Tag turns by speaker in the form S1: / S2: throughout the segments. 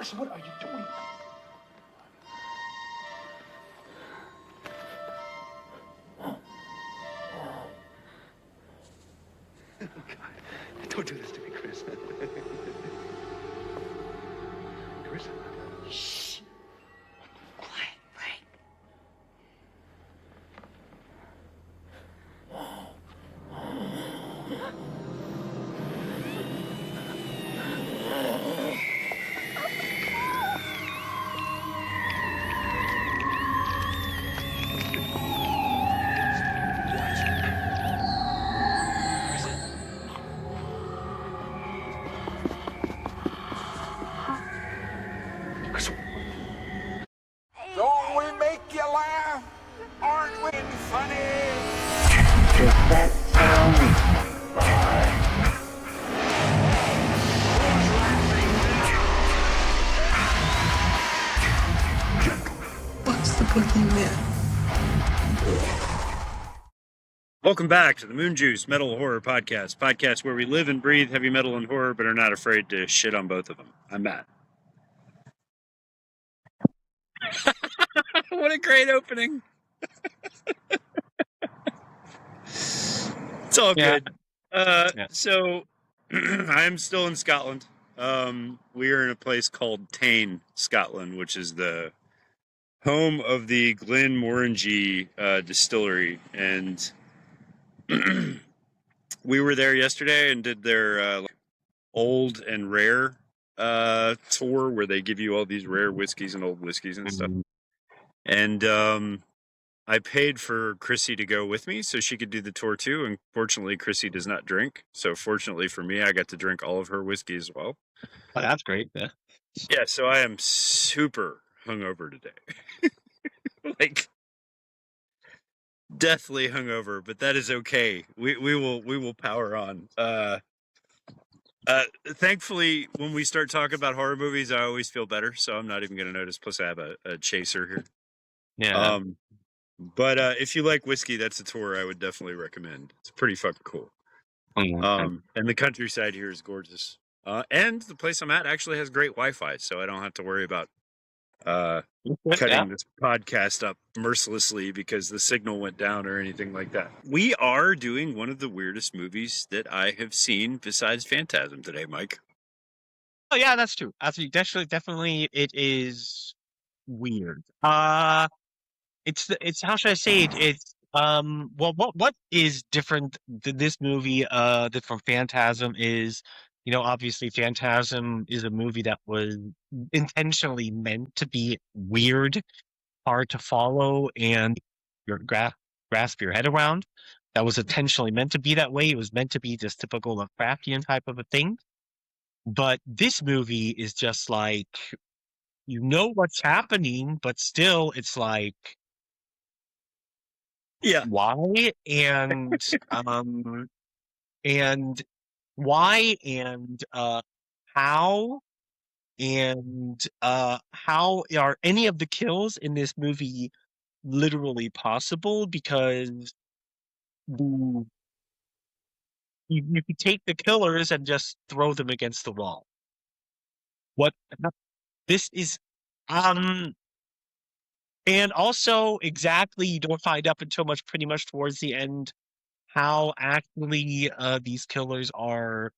S1: Chris, what are you doing? Oh, God. Don't do this to me, Chris. Chris? Shh. Quiet, Frank.
S2: Don't we make you laugh? Aren't we funny?
S3: Does that sound right?
S4: What's the boogeyman?
S5: Welcome back to the Moonjuice Metal Horror Podcast where we live and breathe heavy metal and horror, but are not afraid to shit on both of them. I'm Matt. What a great opening! It's all good. So, I'm still in Scotland. We are in a place called Thhe, Scotland, which is the home of the Glenmorangie distillery, and we were there yesterday and did their old and rare tour where they give you all these rare whiskeys and old whiskeys and stuff. And I paid for Chrissy to go with me so she could do the tour too. And fortunately, Chrissy does not drink. So fortunately for me, I got to drink all of her whiskey as well.
S6: Oh, that's great. Yeah.
S5: Yeah, so I am super hungover today. Like deathly hungover, but that is okay. We will power on. Thankfully, when we start talking about horror movies, I always feel better, so I'm not even going to notice. Plus, I have a chaser here.
S6: Yeah.
S5: But if you like whiskey, that's a tour I would definitely recommend. It's pretty fucking cool. And the countryside here is gorgeous. And the place I'm at actually has great Wi-Fi, so I don't have to worry about cutting this podcast up mercilessly because the signal went down or anything like that. We are doing one of the weirdest movies that I have seen besides Phantasm today, Mike.
S6: Oh yeah, that's true. Definitely, it is weird. It's how should I say it? It's well, what is different than this movie that from Phantasm is, obviously Phantasm is a movie that was intentionally meant to be weird, hard to follow, and your grasp your head around. That was intentionally meant to be that way. It was meant to be this typical Lovecraftian type of a thing. But this movie is just like, what's happening, but still it's like,
S5: Yeah.
S6: why? And and why and how and how are any of the kills in this movie literally possible? Because the you could take the killers and just throw them against the wall. What this is and also exactly you don't find up until pretty much towards the end how actually these killers are,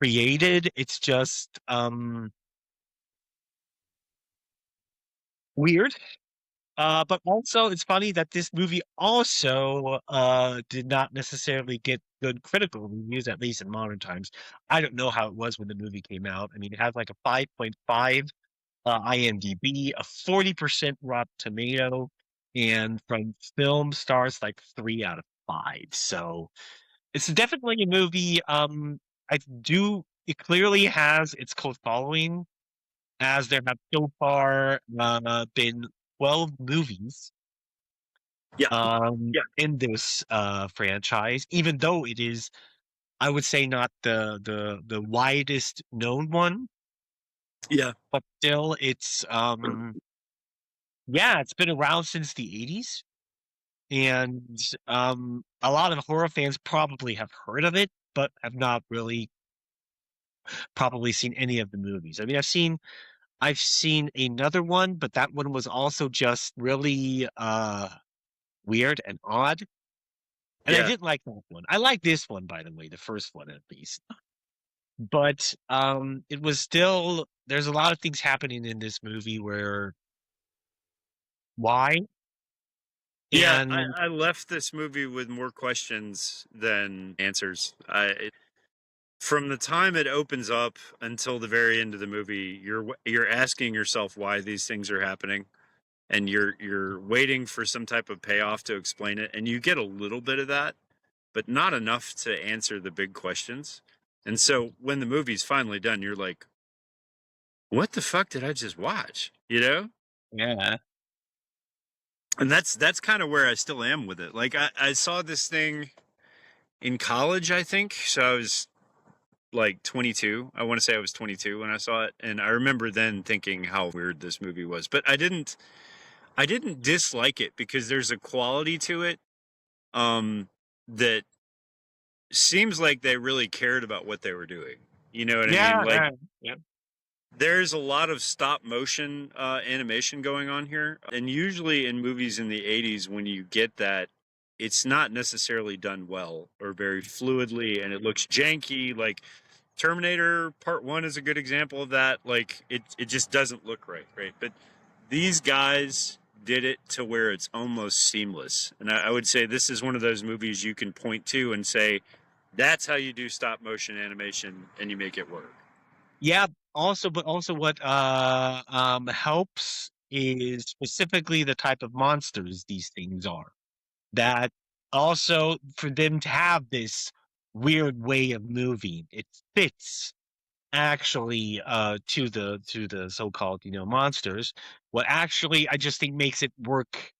S6: created. It's just weird. But also it's funny that this movie also did not necessarily get good critical reviews, at least in modern times. I don't know how it was when the movie came out. I mean, it has like a 5.5 IMDb, a 40% Rotten Tomato, and from Film Stars like 3 out of 5. So it's definitely a movie. It clearly has its cult following, as there have so far been 12 movies in this franchise, even though it is, I would say, not the widest known one.
S5: Yeah.
S6: But still, it's it's been around since the 80s. And a lot of horror fans probably have heard of it, but have not really probably seen any of the movies. I mean, I've seen another one, but that one was also just really weird and odd. And I
S5: Yeah.
S6: didn't like that one. I like this one, by the way, the first one at least. But it was still there's a lot of things happening in this movie where why?
S5: Yeah,
S6: And
S5: I left this movie with more questions than answers. From the time it opens up until the very end of the movie, you're asking yourself why these things are happening, and you're waiting for some type of payoff to explain it, and you get a little bit of that, but not enough to answer the big questions. And so when the movie's finally done, you're like, "What the fuck did I just watch?" You know?
S6: yeah.
S5: And that's kind of where I still am with it. Like I saw this thing in college, I think. So I was like 22. I want to say I was 22 when I saw it, and I remember then thinking how weird this movie was. But I didn't dislike it because there's a quality to it that seems like they really cared about what they were doing. You know what I
S6: Yeah,
S5: mean? Like
S6: yeah.
S5: there's a lot of stop motion animation going on here. And usually in movies in the 80s, when you get that, it's not necessarily done well or very fluidly, and it looks janky. Like Terminator Part 1 is a good example of that. Like it just doesn't look right, right? But these guys did it to where it's almost seamless. And I would say this is one of those movies you can point to and say, that's how you do stop motion animation and you make it work.
S6: Yeah, but also what helps is specifically the type of monsters these things are. That also for them to have this weird way of moving, it fits actually to the so-called, monsters. What actually I just think makes it work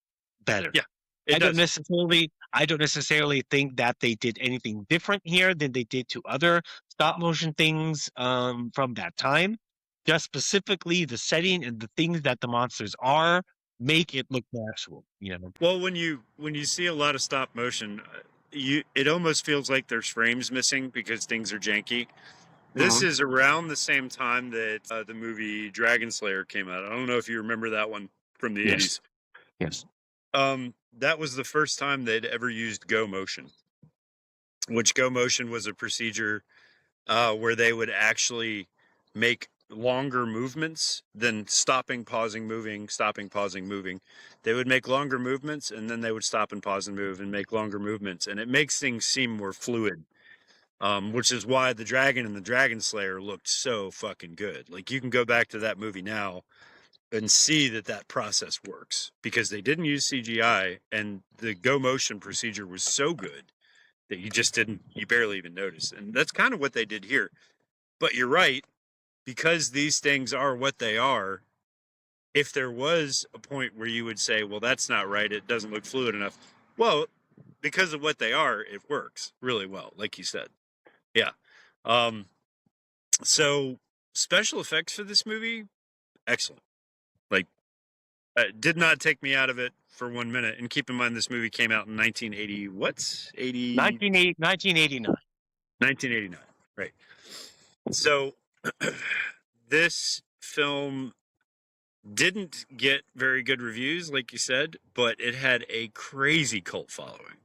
S6: better.
S5: Yeah, it does.
S6: I don't necessarily think that they did anything different here than they did to other stop motion things from that time. Just specifically the setting and the things that the monsters are make it look natural.
S5: Well, when you see a lot of stop motion, it almost feels like there's frames missing because things are janky. This is around the same time that the movie Dragon Slayer came out. I don't know if you remember that one from the 80s.
S6: Yes.
S5: That was the first time they'd ever used go motion, which go motion was a procedure where they would actually make longer movements than stopping, pausing, moving, stopping, pausing, moving. They would make longer movements, and then they would stop and pause and move and make longer movements. And it makes things seem more fluid, which is why the dragon and the Dragon Slayer looked so fucking good. Like, you can go back to that movie now and see that process works because they didn't use CGI, and the go motion procedure was so good that you barely even notice. And that's kind of what they did here. But you're right, because these things are what they are, if there was a point where you would say, well, that's not right, it doesn't look fluid enough. Well, because of what they are, it works really well, like you said. Yeah. So special effects for this movie, excellent. Like, did not take me out of it for 1 minute. And keep in mind, this movie came out in 1980. What?
S6: 1989.
S5: 1989. Right. So this film didn't get very good reviews, like you said, but it had a crazy cult following.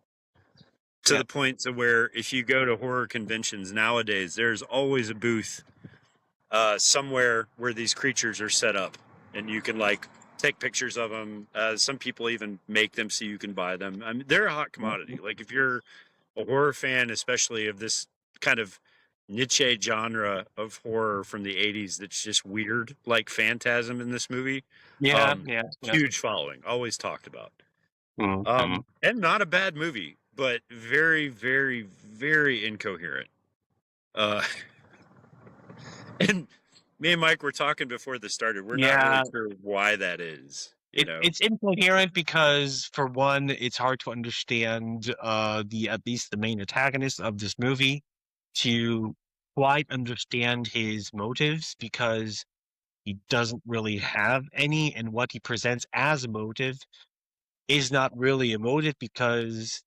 S5: To the point to where if you go to horror conventions nowadays, there's always a booth somewhere where these creatures are set up, and you can like take pictures of them. Some people even make them so you can buy them. I mean, they're a hot commodity. Like, if you're a horror fan, especially of this kind of niche genre of horror from the 80s that's just weird, like Phantasm in this movie.
S6: Yeah.
S5: Huge following, always talked about.
S6: Mhm.
S5: And not a bad movie, but very, very, very incoherent. And me and Mike were talking before this started. We're not really sure why that is.
S6: It's incoherent because, for one, it's hard to understand at least the main antagonist of this movie, to quite understand his motives, because he doesn't really have any, and what he presents as a motive is not really a motive because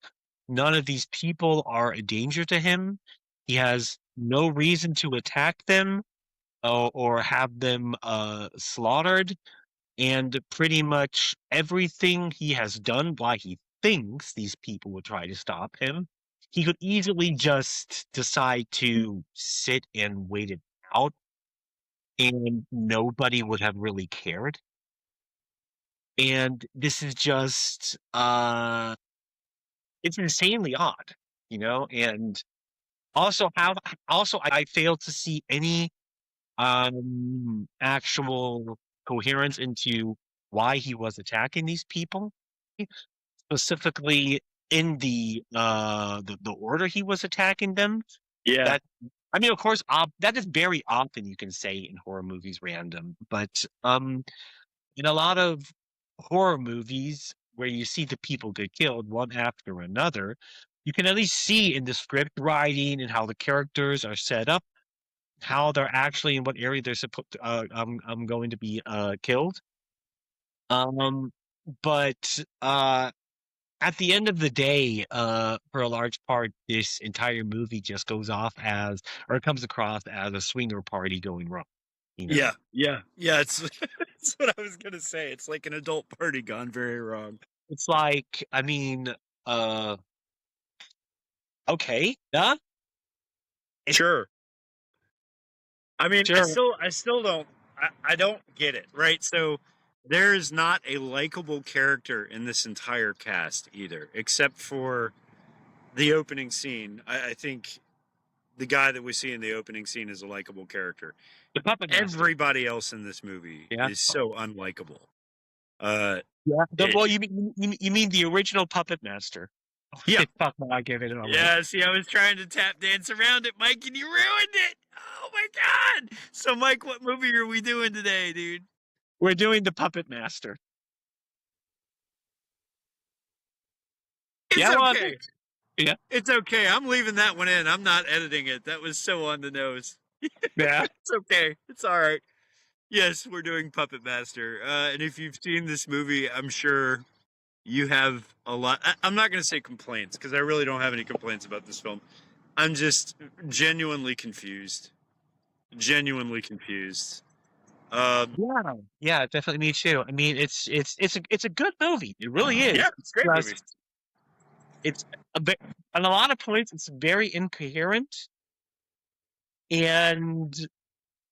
S6: none of these people are a danger to him. He has no reason to attack them or have them slaughtered, and pretty much everything he has done, why he thinks these people would try to stop him, he could easily just decide to sit and wait it out, and nobody would have really cared. And this is just it's insanely odd, and I failed to see any actual coherence into why he was attacking these people, specifically in the order he was attacking them.
S5: Yeah.
S6: That I mean, of course, that is very often you can say in horror movies random, but in a lot of horror movies where you see the people get killed one after another, you can at least see in the script writing and how the characters are set up, how they're actually in what area they're supposed to, going to be killed. Um, but at the end of the day, for a large part, this entire movie just goes off as, or it comes across as a swinger party going wrong.
S5: Yeah. It's it's what I was gonna say. It's like an adult party gone very wrong.
S6: It's like, I mean, uh, okay, yeah,
S5: Sure. I mean,
S6: sure.
S5: I still don't, I don't get it, right? So there's not a likable character in this entire cast either, except for the opening scene. I think the guy that we see in the opening scene is a likable character.
S6: The puppet master.
S5: Everybody else in this movie
S6: Yeah.
S5: is so unlikable.
S6: Yeah.
S5: it-
S6: Well, you mean the original Puppet Master?
S5: Yeah.
S6: Fuck, I give it.
S5: Yeah, see, I was trying to tap dance around it, Mike, and you ruined it. Oh my god! So, Mike, what movie are we doing today, dude?
S6: We're doing the Puppet Master.
S5: It's
S6: Yeah, well,
S5: okay.
S6: yeah.
S5: It's okay. I'm leaving that one in. I'm not editing it. That was so on the nose.
S6: Yeah.
S5: It's okay. It's all right. Yes, we're doing Puppet Master. And if you've seen this movie, I'm sure you have a lot. I'm not going to say complaints because I really don't have any complaints about this film. I'm just genuinely confused. Genuinely confused.
S6: Yeah, definitely me too. I mean, it's a good movie. It really is.
S5: Yeah, it's a great movie.
S6: It's a bit, on a lot of points, it's very incoherent and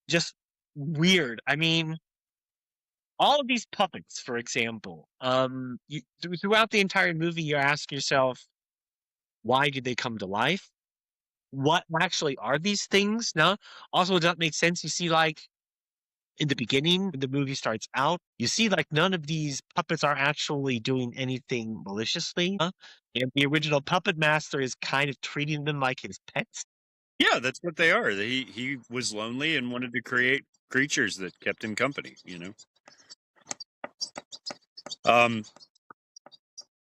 S6: just weird. I mean, all of these puppets, for example, throughout the entire movie, you ask yourself, why did they come to life? What actually are these things? No. Also, it doesn't make sense. You see, like, in the beginning, when the movie starts out, you see like none of these puppets are actually doing anything maliciously. And the original Puppet Master is kind of treating them like his pets.
S5: Yeah, that's what they are. He was lonely and wanted to create creatures that kept him company,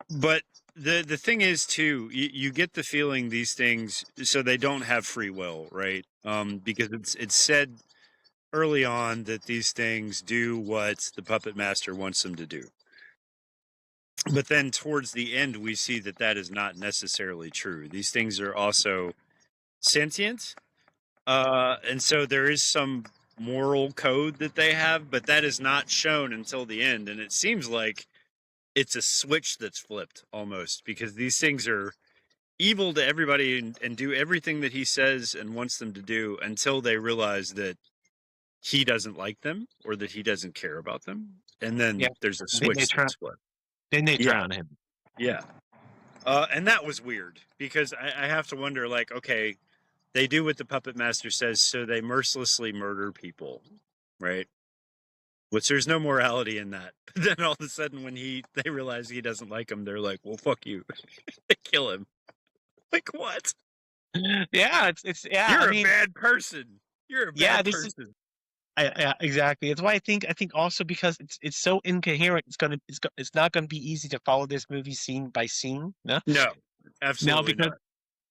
S5: But the thing is too, you get the feeling these things, so they don't have free will, right? Because it's said early on that these things do what the Puppet Master wants them to do. But then towards the end, we see that that is not necessarily true. These things are also sentient. And so there is some moral code that they have, but that is not shown until the end. And it seems like it's a switch that's flipped almost, because these things are evil to everybody and do everything that he says and wants them to do until they realize that he doesn't like them or that he doesn't care about them. And then there's a switch that's flipped.
S6: Then they turn on him.
S5: Yeah. And that was weird because I have to wonder, like, okay, they do what the Puppet Master says, so they mercilessly murder people, right? Which there's no morality in that. But then all of a sudden, when they realize he doesn't like them, they're like, well, fuck you. They kill him. Like, what?
S6: Yeah, it's
S5: You're a bad person. You're a bad person.
S6: Yeah, exactly. That's why I think also because it's so incoherent, it's not gonna be easy to follow this movie scene by scene. No,
S5: Absolutely not.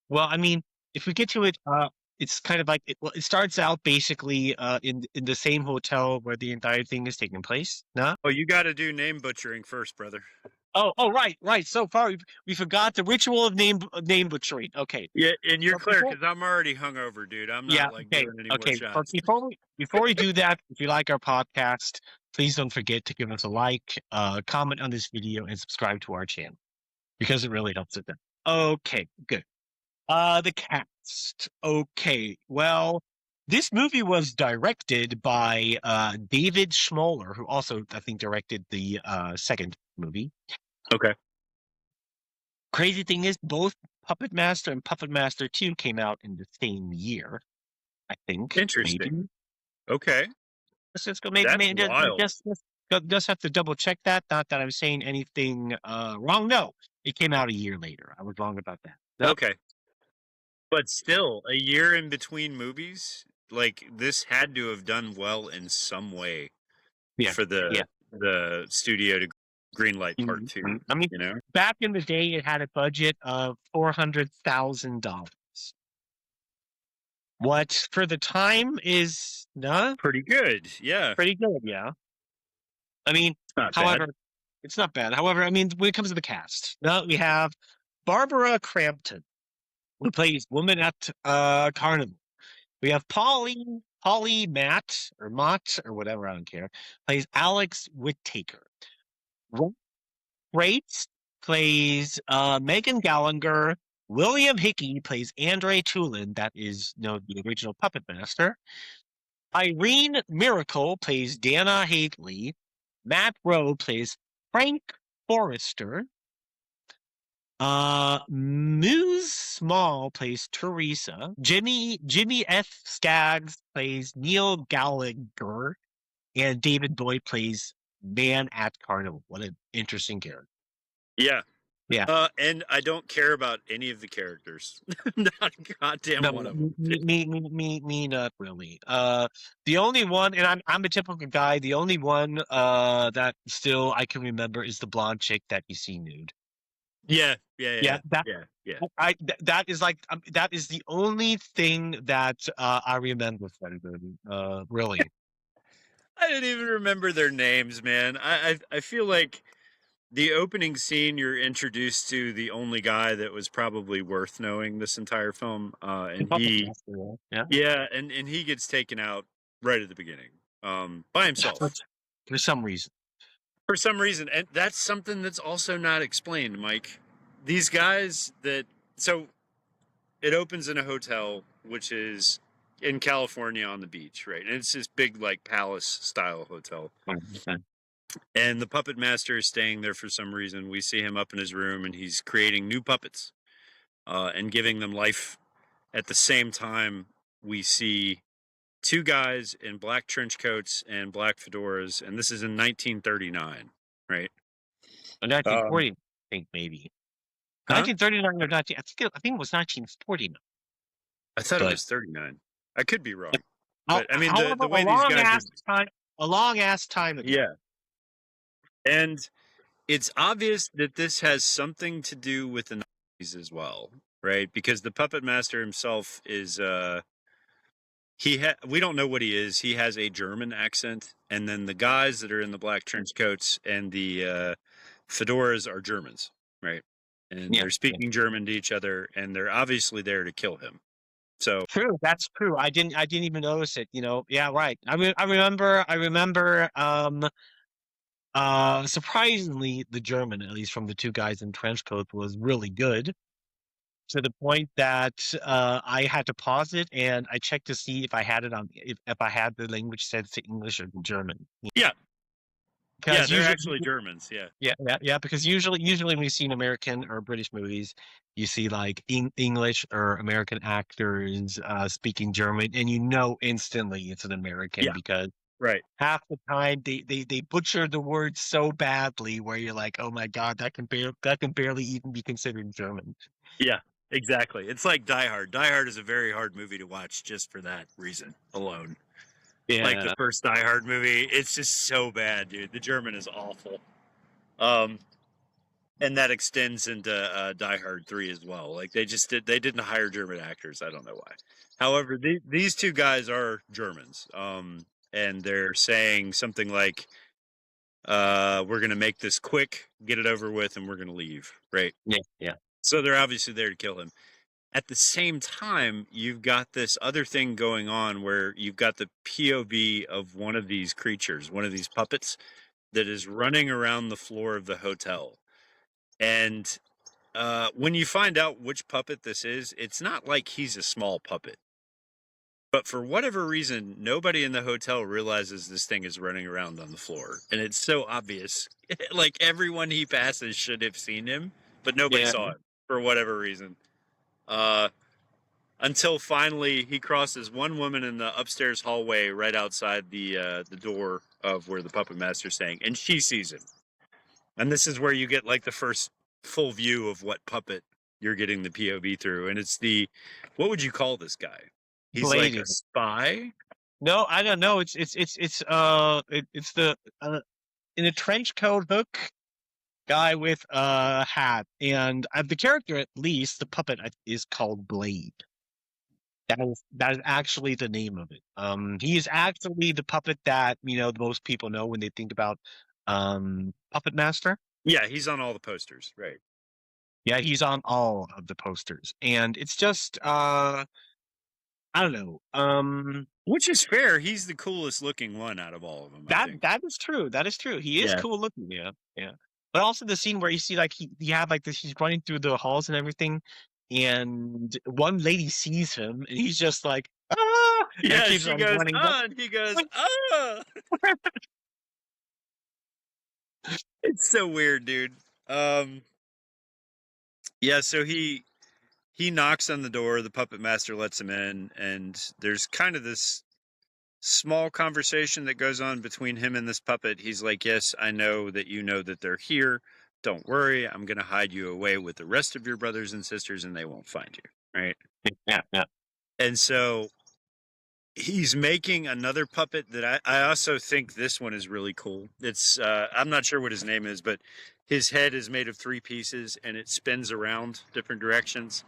S6: Well, I mean, if we get to it, it's kind of like it starts out basically in the same hotel where the entire thing is taking place. No,
S5: Oh, you got to do name butchering first, brother.
S6: Right. So far, we forgot the ritual of name butchering. Okay.
S5: Yeah, and you're
S6: But
S5: clear
S6: before,
S5: because I'm already hungover, dude. I'm
S6: yeah.
S5: not like
S6: Okay.
S5: doing any more
S6: Okay. But
S5: shots.
S6: before we do that, if you like our podcast, please don't forget to give us a like, comment on this video, and subscribe to our channel because it really helps it. Then. Okay. Good. The cast. Okay. Well, this movie was directed by David Schmoller, who also I think directed the second movie.
S5: Okay.
S6: Crazy thing is, both Puppetmaster and Puppetmaster 2 came out in the same year. I think maybe.
S5: Interesting. Okay.
S6: Let's just go.
S5: That's
S6: Maybe
S5: wild.
S6: just have to double check that. Not that I'm saying anything wrong. No, it came out a year later. I was wrong about that. No.
S5: Okay. But still, a year in between movies, like this had to have done well in some way
S6: Yeah.
S5: for
S6: Yeah.
S5: the studio to greenlight part
S6: Mhm.
S5: 2,
S6: I mean,
S5: you know?
S6: back in the day, it had a budget of $400,000. What for the time is
S5: Pretty good. Yeah.
S6: pretty good. Yeah. I mean,
S5: Not bad.
S6: however, it's not bad. However, I mean, when it comes to the cast, now we have Barbara Crampton, who plays Woman at Carnival. We have Polly Mott or whatever, I don't care, plays Alex Whittaker. Freight plays Megan Gallagher. William Hickey plays Andre Tulin, that is the original Puppet Master. Irene Miracle plays Dana Hadley. Matt Rowe plays Frank Forrester. Muse Small plays Teresa. Jimmy F. Skaggs plays Neil Gallagher. And David Boyd plays Man at Carnival. What an interesting character.
S5: Yeah.
S6: Yeah.
S5: And I don't care about any of the characters. Not a goddamn
S6: No,
S5: one of them.
S6: me, not really. The only one, and I'm a typical guy. The only one that still I can remember is the blonde chick that you see nude.
S5: Yeah.
S6: Yeah, that is like that is the only thing that I remember from the movie. Really.
S5: I didn't even remember their names, man. I feel like the opening scene, you're introduced to the only guy that was probably worth knowing this entire film, and he,
S6: Yeah.
S5: and he gets taken out right at the beginning, by himself
S6: For some reason.
S5: for some reason, and that's something that's also not explained, Mike. These guys so it opens in a hotel, which is in California on the beach, right? And it's this big like palace style hotel. And the puppet master is staying there for some reason. We see him up in his room and he's creating new puppets and giving them life. At the same time, we see two guys in black trench coats and black fedoras. And this is in 1939, right?
S6: 1940, I think maybe.
S5: Huh?
S6: 1939 or 19, I think it was 1949.
S5: I thought it was 39. I could be wrong.
S6: But
S5: I mean, the way these guys
S6: a long ass time ago.
S5: Yeah. And it's obvious that this has something to do with the Nazis as well, right? Because the puppet master himself is we don't know what he is. He has a German accent, and then the guys that are in the black trench coats and the fedoras are Germans, right? And they're speaking German to each other, and they're obviously there to kill him. So
S6: true, that's true. I didn't even notice it. Yeah, right. I remember. Surprisingly, the German, at least from the two guys in trench coats, was really good. To the point that I had to pause it and I checked to see if I had it on if I had the language set to English or German.
S5: Yeah.
S6: Because
S5: they're actually Germans.
S6: Yeah. Because usually when you see in American or British movies, you see like English or American actors speaking German, and instantly it's an American because half the time they butcher the words so badly where you're like, oh my god, that can barely even be considered German.
S5: Yeah, exactly. It's like Die Hard. Die Hard is a very hard movie to watch just for that reason alone. Yeah. Like the first Die Hard movie, it's just so bad, dude. The German is awful. And that extends into Die Hard 3 as well. Like they didn't hire German actors. I don't know why. However, these two guys are Germans. And they're saying something like, We're going to make this quick, get it over with, and we're going to leave, right?
S6: Yeah.
S5: So they're obviously there to kill him. At the same time, you've got this other thing going on where you've got the POV of one of these creatures, one of these puppets, that is running around the floor of the hotel. And when you find out which puppet this is, it's not like he's a small puppet. But for whatever reason, nobody in the hotel realizes this thing is running around on the floor. And it's so obvious. Like, everyone he passes should have seen him, but nobody saw it for whatever reason. Until finally he crosses one woman in the upstairs hallway right outside the door of where the puppet master's staying, and she sees him. And this is where you get like the first full view of what puppet you're getting the POV through. And it's what would you call this guy? He's like a spy?
S6: No, I don't know. It's the in a trench coat hook guy with a hat, and the character, at least the puppet, is called Blade. That is actually the name of it. He is actually the puppet that most people know when they think about Puppetmaster.
S5: Yeah, he's on all the posters, right?
S6: Yeah, he's on all of the posters, and it's just I don't know.
S5: Which is fair. He's the coolest looking one out of all of them.
S6: That is true. That is true. He is cool looking. Yeah. But also the scene where you see like you have like this. He's running through the halls and everything, and one lady sees him, and he's just like, ah!
S5: Yeah,
S6: and
S5: she goes, ah, and he goes, ah. It's so weird, dude. Yeah, so he knocks on the door, the puppet master lets him in, and there's kind of this small conversation that goes on between him and this puppet. He's like, yes, I know that you know that they're here. Don't worry, I'm going to hide you away with the rest of your brothers and sisters, and they won't find you, right?
S6: Yeah.
S5: And so he's making another puppet that I also think this one is really cool. It's I'm not sure what his name is, but his head is made of 3 pieces, and it spins around different directions.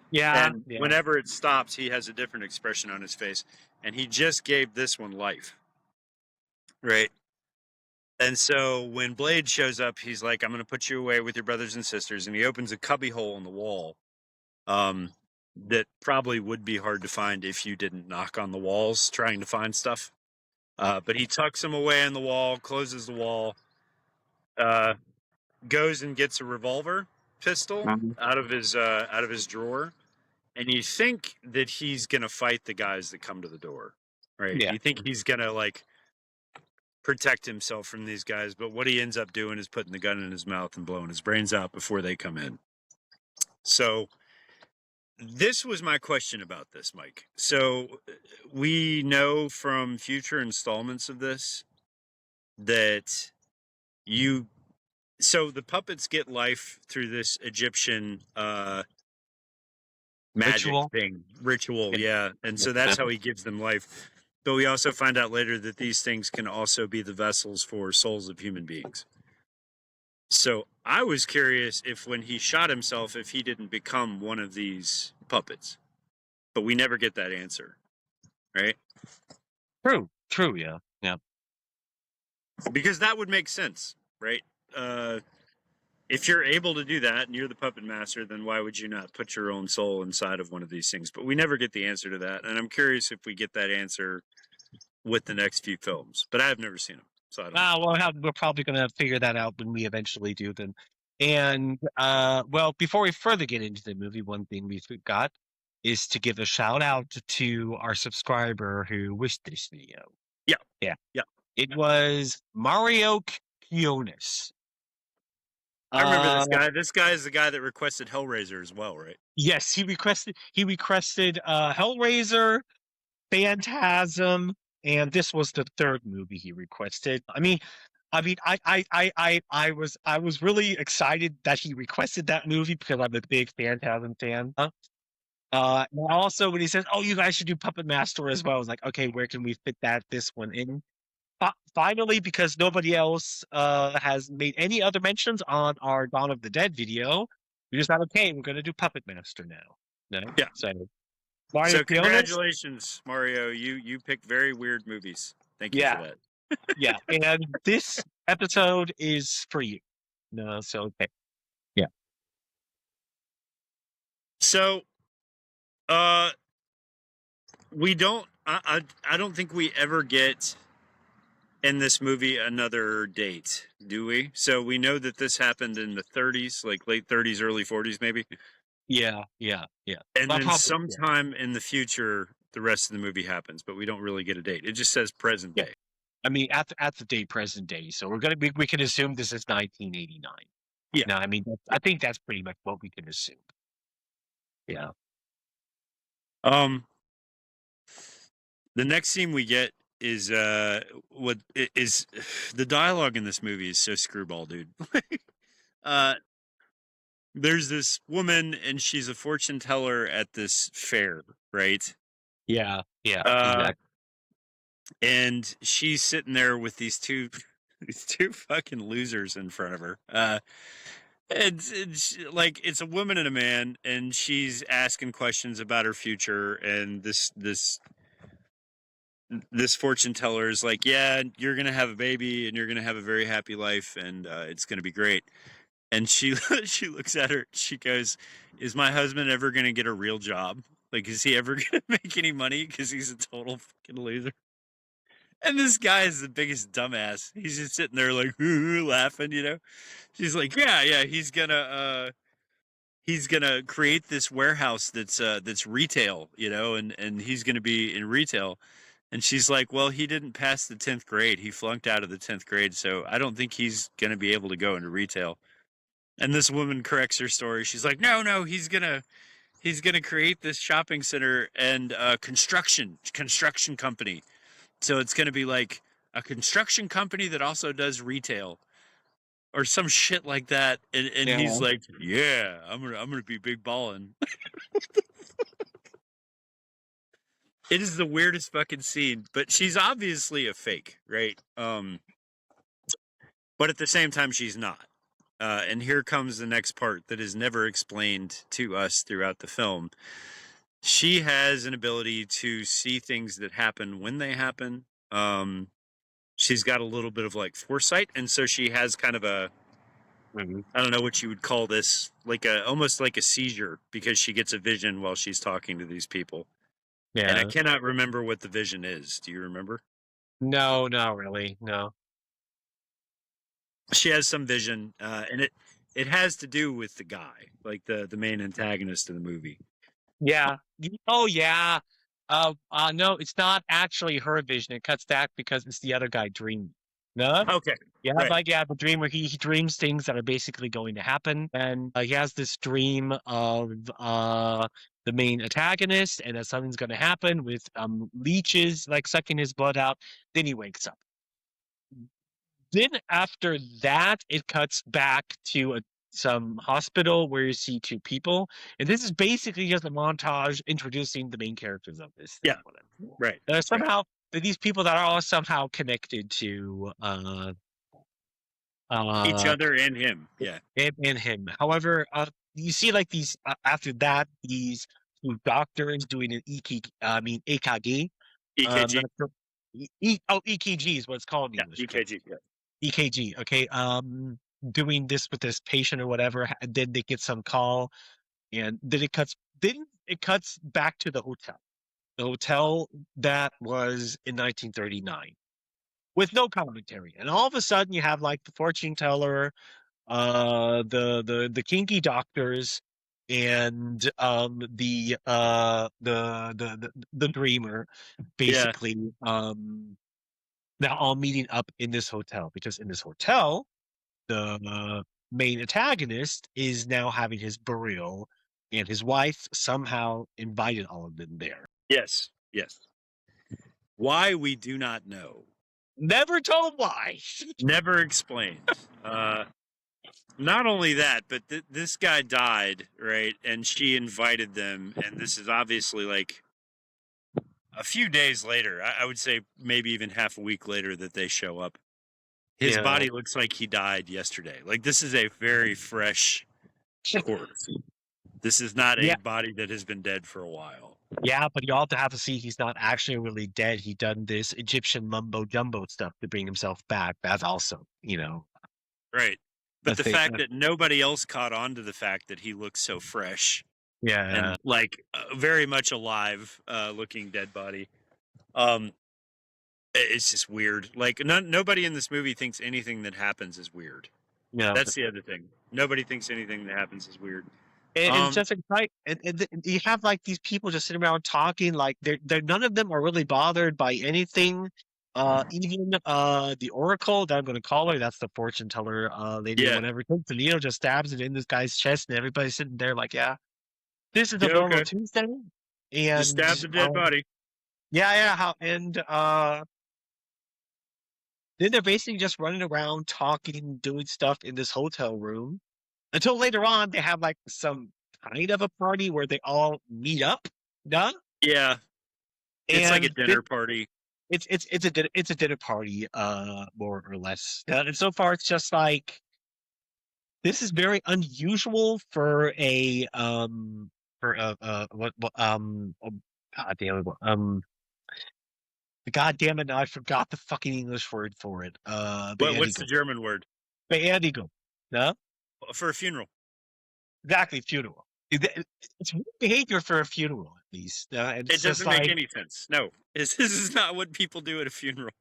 S6: Yeah.
S5: And whenever it stops, he has a different expression on his face. And he just gave this one life. Right? And so when Blade shows up, he's like, I'm going to put you away with your brothers and sisters. And he opens a cubby hole in the wall that probably would be hard to find if you didn't knock on the walls trying to find stuff. But he tucks him away in the wall, closes the wall, goes and gets a revolver pistol out of his drawer. And you think that he's going to fight the guys that come to the door, right?
S6: Yeah.
S5: You think he's going to, like, protect himself from these guys. But what he ends up doing is putting the gun in his mouth and blowing his brains out before they come in. So this was my question about this, Mike. So we know from future installments of this that so the puppets get life through this Egyptian magic ritual, yeah. And so that's how he gives them life. But we also find out later that these things can also be the vessels for souls of human beings. So I was curious if when he shot himself, if he didn't become one of these puppets. But we never get that answer, right?
S6: True, yeah.
S5: Because that would make sense, right? If you're able to do that and you're the puppet master, then why would you not put your own soul inside of one of these things? But we never get the answer to that. And I'm curious if we get that answer with the next few films. But I've never seen them. So I don't know.
S6: We're probably going to figure that out when we eventually do them. And, before we further get into the movie, one thing we forgot is to give a shout out to our subscriber who wished this video. Yeah. It was Mario Kionis.
S5: I remember this guy. This guy is the guy that requested Hellraiser as well, right?
S6: Yes, he requested Hellraiser, Phantasm, and this was the 3rd movie he requested. I was really excited that he requested that movie because I'm a big Phantasm fan. And also when he says, "Oh, you guys should do Puppet Master as well," I was like, "Okay, where can we fit this one in?" Finally, because nobody else has made any other mentions on our Dawn of the Dead video, we just thought, okay, we're going to do Puppet Master now. No?
S5: Yeah.
S6: So,
S5: Mario, congratulations, Mario. You picked very weird movies. Thank you for that.
S6: Yeah, and this episode is for you. No, so okay. Yeah.
S5: So, we don't. I don't think we ever get in this movie another date, do we? So we know that this happened in the 30s, like late 30s, early 40s, maybe.
S6: Yeah.
S5: And
S6: Well,
S5: then
S6: probably.
S5: sometime in the future, the rest of the movie happens, but we don't really get a date. It just says present
S6: Yeah.
S5: day.
S6: I mean, at the day, present day. So we can assume this is 1989.
S5: Yeah.
S6: No, I mean, I think that's pretty much what we can assume. Yeah.
S5: Um. The next scene we get is what is the dialogue in this movie is so screwball, dude. uh, there's this woman and she's a fortune teller at this fair, right?
S6: Yeah.
S5: Uh,
S6: Exactly.
S5: and she's sitting there with these two fucking losers in front of her. Like it's a woman and a man, and she's asking questions about her future, and this fortune teller is like, yeah, you're gonna have a baby and you're gonna have a very happy life, and it's gonna be great. And she she looks at her, she goes, is my husband ever gonna get a real job? Like, is he ever gonna make any money, because he's a total fucking loser? And this guy is the biggest dumbass. He's just sitting there like laughing, you know. She's like, yeah, he's gonna create this warehouse that's retail, you know, and he's gonna be in retail. And she's like, well, he didn't pass the 10th grade. He flunked out of the 10th grade, so I don't think he's gonna be able to go into retail. And this woman corrects her story. She's like, no, he's gonna create this shopping center and construction company. So it's gonna be like a construction company that also does retail or some shit like that. And
S6: Yeah.
S5: he's like, yeah, I'm gonna be big ballin'. It is the weirdest fucking scene, but she's obviously a fake, right? But at the same time, she's not. And here comes the next part that is never explained to us throughout the film. She has an ability to see things that happen when they happen. She's got a little bit of like foresight, and so she has kind of a,
S6: Mhm.
S5: I don't know what you would call this, like a almost like a seizure, because she gets a vision while she's talking to these people. And I
S6: Yeah.
S5: cannot remember what the vision is. Do you remember?
S6: No, not really. No.
S5: She has some vision, and it has to do with the guy, like the main antagonist of the movie.
S6: Yeah. Oh, yeah. No, it's not actually her vision. It cuts back because it's the other guy dreaming. No?
S5: Okay,
S6: Yeah,
S5: right.
S6: like the dream where he dreams things that are basically going to happen, and he has this dream of the main antagonist, and that something's going to happen with leeches like sucking his blood out. Then he wakes up. Then after that, it cuts back to some hospital where you see two people, and this is basically just a montage introducing the main characters of this thing.
S5: Yeah, right.
S6: That are
S5: Right.
S6: somehow these people that are all somehow connected to
S5: Each
S6: uh
S5: other and him. Yeah.
S6: and him. However, you see like these after that these two doctors doing an EKG.
S5: EKG.
S6: Not sure- EKG is what it's called in
S5: Yeah.
S6: English. Okay.
S5: EKG. Yeah.
S6: EKG. Okay. Doing this with this patient or whatever. And then they get some call, and then it cuts. Then it cuts back to the hotel. The hotel that was in 1939 with no commentary, and all of a sudden you have like the fortune teller, the kinky doctors, and the dreamer, basically, they're all meeting up in this hotel, because in this hotel the main antagonist is now having his burial, and his wife somehow invited all of them there.
S5: Yes. Yes. Why, we do not know.
S6: Never told why.
S5: Never explained. Not only that, but this guy died, right? And she invited them, and this is obviously like a few days later. I would say maybe even half a week later that they show up. His
S6: Yeah.
S5: body looks like he died yesterday. Like, this is a very fresh corpse. This is not a
S6: Yeah.
S5: body that has been dead for a while.
S6: Yeah, but you also have to see he's not actually really dead. He done this Egyptian mumbo jumbo stuff to bring himself back. That's also,
S5: Right.
S6: a
S5: But the
S6: thing.
S5: fact that nobody else caught on to the fact that he looks so fresh
S6: Yeah.
S5: and like very much alive looking dead body. Um, it's just weird. Like nobody in this movie thinks anything that happens is weird.
S6: Yeah.
S5: That's the other thing. Nobody thinks anything that happens is weird.
S6: It's just like you have like these people just sitting around talking, like they're none of them are really bothered by anything. Even the Oracle that I'm going to call her, that's the fortune teller lady or
S5: Yeah.
S6: whatever. Neo just stabs it in this guy's chest, and everybody's sitting there like, yeah, this is a
S5: Yeah.
S6: normal
S5: Okay.
S6: Tuesday.
S5: Just
S6: And
S5: stab the dead body.
S6: yeah, how and then they're basically just running around talking, doing stuff in this hotel room until later on they have like some kind of a party where they all meet up. Done.
S5: Yeah. It's like a
S6: And
S5: dinner party.
S6: it's a dinner party, more or less. And so far, it's just like this is very unusual for a God damn it, God damn it! Now I forgot the fucking English word for it.
S5: What's the German word
S6: Beerdigung. No,
S5: for a funeral?
S6: exactly, funeral. It's weird behavior for a funeral, at least. And
S5: It
S6: it's just
S5: doesn't make
S6: like
S5: any sense. No, this is not what people do at a funeral.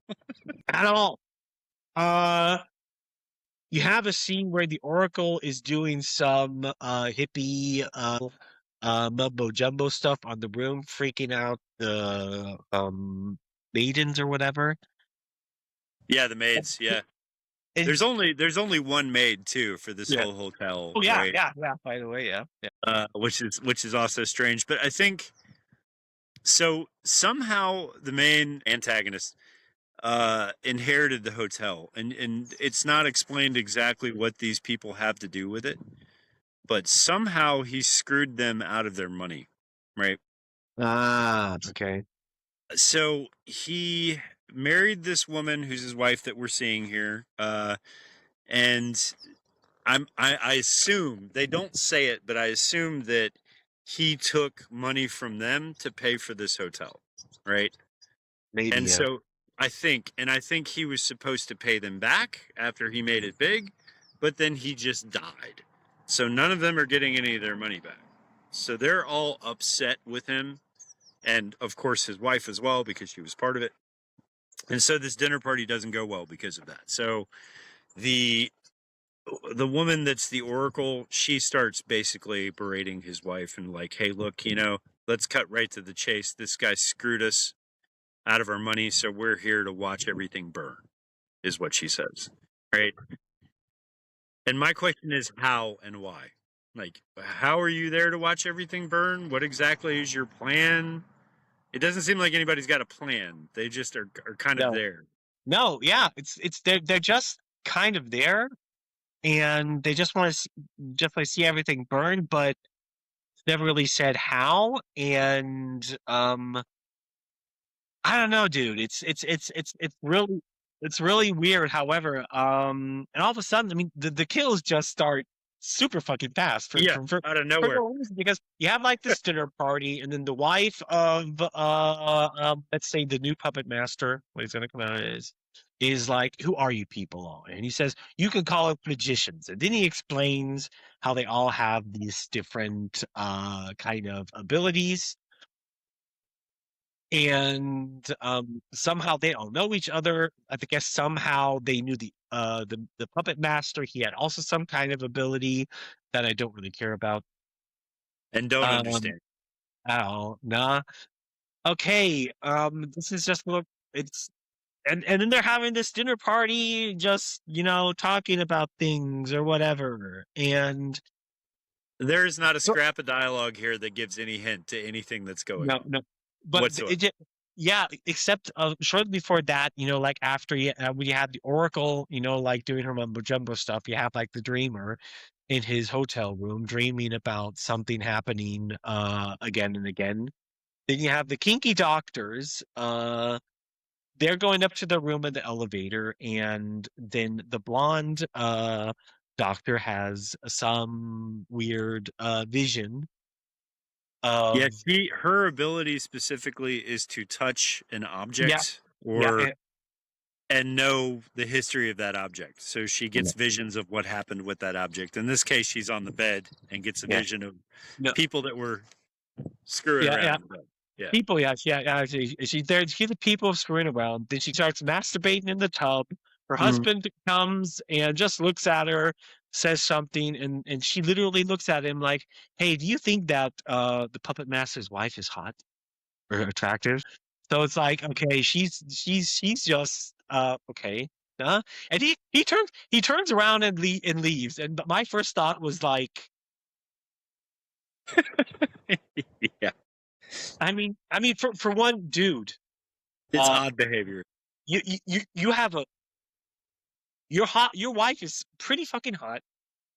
S6: at all. Uh, you have a scene where the Oracle is doing some hippie mumbo jumbo stuff on the room, freaking out the maidens or whatever.
S5: Yeah, the maids. Yeah,
S6: And,
S5: there's only one maid too for this
S6: yeah.
S5: whole hotel,
S6: Oh yeah,
S5: right?
S6: yeah. By the way, yeah.
S5: Which is also strange. But I think so. Somehow the main antagonist inherited the hotel, and it's not explained exactly what these people have to do with it. But somehow he screwed them out of their money, right?
S6: Ah, okay.
S5: So he married this woman who's his wife that we're seeing here, and I assume they don't say it, but I assume that he took money from them to pay for this hotel, right?
S6: Maybe,
S5: And
S6: yeah.
S5: so I think he was supposed to pay them back after he made it big, but then he just died. So none of them are getting any of their money back. So they're all upset with him, and of course his wife as well because she was part of it. And so this dinner party doesn't go well because of that. So the woman that's the oracle, she starts basically berating his wife and like, hey, look, let's cut right to the chase. This guy screwed us out of our money, so we're here to watch everything burn, is what she says. Right. And my question is how and why? Like, how are you there to watch everything burn? What exactly is your plan? It doesn't seem like anybody's got a plan. They just are kind of
S6: No.
S5: there.
S6: No, yeah. It's they're just kind of there, and they just want to just like see everything burn, but never really said how. And I don't know, dude. It's really weird. However, and all of a sudden, I mean, the kills just start super fucking fast
S5: Yeah, out of
S6: for
S5: nowhere.
S6: no reason, because you have like this dinner party, and then the wife of let's say the new puppet master, what he's gonna come out is like, who are you people all? And he says, you can call it magicians. And then he explains how they all have these different kind of abilities, and somehow they all know each other. I guess somehow they knew the puppet master. He had also some kind of ability that I don't really care about
S5: And don't
S6: um
S5: understand.
S6: at all. Nah. Okay. This is just look. It's and then they're having this dinner party, just talking about things or whatever. And
S5: There is not a scrap of dialogue here that gives any hint to anything that's going
S6: no,
S5: on
S6: no. But
S5: whatsoever.
S6: yeah, except shortly before that, like after when you had the Oracle, like doing her mumbo jumbo stuff, you have like the Dreamer in his hotel room dreaming about something happening again and again. Then you have the kinky doctors. They're going up to the room in the elevator, and then the blonde doctor has some weird vision
S5: Yeah,
S6: Um,
S5: her ability specifically is to touch an
S6: yeah,
S5: object
S6: yeah,
S5: and know the history of that object. So she
S6: yeah,
S5: gets visions of what happened with that object. In this case, she's on the bed and gets a
S6: yeah,
S5: vision of
S6: no,
S5: people that were screwing
S6: yeah,
S5: around
S6: yeah.
S5: in the bed. Yeah.
S6: People, yeah, yeah. She there. She the people screwing around. Then she starts masturbating in the tub. Her
S5: Mhm.
S6: husband comes and just looks at her, says something, and she literally looks at him like, "Hey, do you think that the puppet master's wife is hot or attractive?" So it's like, okay, she's just okay, huh? And he turns around and leaves. And my first thought was like,
S5: Yeah.
S6: I mean, for one, dude,
S5: It's
S6: uh,
S5: odd behavior.
S6: you have a your hot your wife is pretty fucking hot,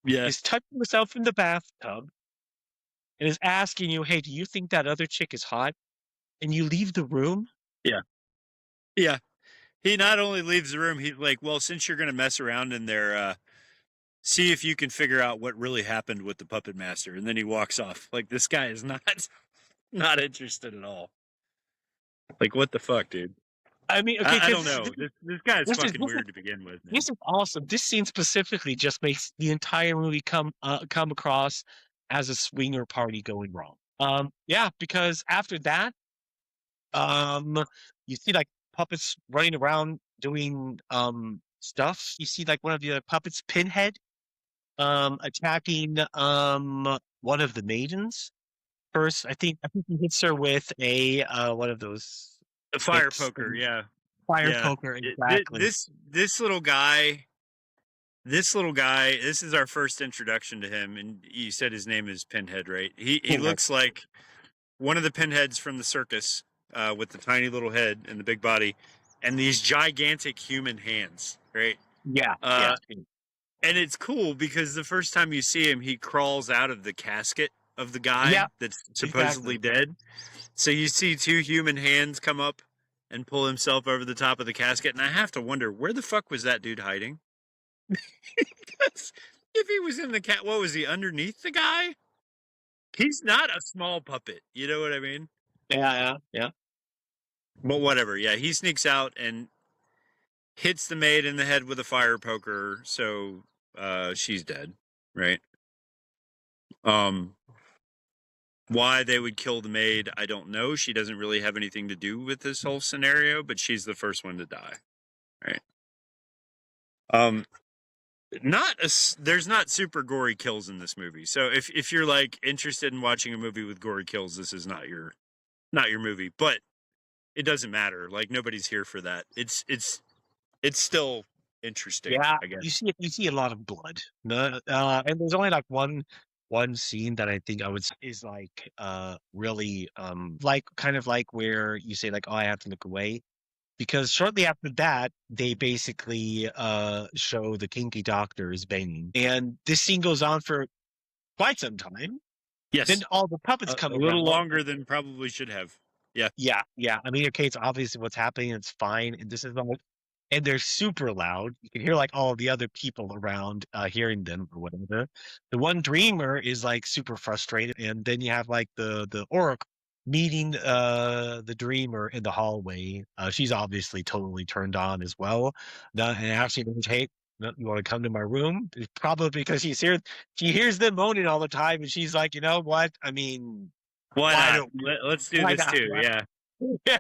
S5: Yeah.
S6: is touching herself in the bathtub, and is asking you, "Hey, do you think that other chick is hot?" And you leave the room.
S5: Yeah. Yeah. He not only leaves the room, he's like, well, since you're going to mess around in there, see if you can figure out what really happened with the puppet master. And then he walks off. Like, this guy is not interested at all. Like, what the fuck, dude?
S6: I mean, okay,
S5: I don't
S6: because
S5: know. This guy is
S6: this is
S5: fucking weird to begin with, man.
S6: this is awesome. This scene specifically just makes the entire movie come across as a swinger party going wrong. Yeah, because after that, you see like puppets running around doing stuff. You see like one of the other puppets, Pinheade, attacking one of the maidens. First, I think he hits her with a one of those
S5: The fire
S6: sticks.
S5: poker, yeah.
S6: Fire
S5: Yeah.
S6: poker, exactly.
S5: This little guy, this is our first introduction to him, and you said his name is Pinhead, right? He
S6: Pinhead.
S5: looks like one of the pinheads from the circus, with the tiny little head and the big body, and these gigantic human hands, right?
S6: Yeah,
S5: Uh,
S6: yeah.
S5: and it's cool because the first time you see him, he crawls out of the casket of the guy
S6: Yeah,
S5: that's supposedly
S6: exactly.
S5: dead. So you see two human hands come up and pull himself over the top of the casket, and I have to wonder, where the fuck was that dude hiding? Because if he was in the cat, what was he, underneath the guy? He's not a small puppet, you know what I mean?
S6: Yeah.
S5: But whatever, yeah, he sneaks out and hits the maid in the head with a fire poker, so she's dead, right? Um, why they would kill the maid, I don't know. She doesn't really have anything to do with this whole scenario, but she's the first one to die, right? Um, there's not super gory kills in this movie. So if you're like interested in watching a movie with gory kills, this is not your movie. But it doesn't matter. Like, nobody's here for that. It's still interesting,
S6: Yeah,
S5: I guess.
S6: you see a lot of blood. No, and there's only like one scene that I think I would say is like really like kind of like where you say like, oh, I have to look away, because shortly after that they basically show the kinky doctors banging, and this scene goes on for quite some time.
S5: Yes,
S6: Then all the puppets
S5: a
S6: come
S5: little
S6: around.
S5: longer than probably should have. Yeah,
S6: Yeah. I mean, okay, it's obvious what's happening. It's fine, and this is all, and they're super loud. You can hear like all the other people around hearing them or whatever. The one dreamer is like super frustrated, and then you have like the oracle meeting the dreamer in the hallway. She's obviously totally turned on as well. And asking him, "Hey, no, you want to come to my room?" It's probably because she hears them moaning all the time, and she's like, you know what? I mean,
S5: why
S6: why
S5: not?
S6: don't
S5: Let's do
S6: why
S5: this
S6: not?
S5: too. Yeah.
S6: Yeah,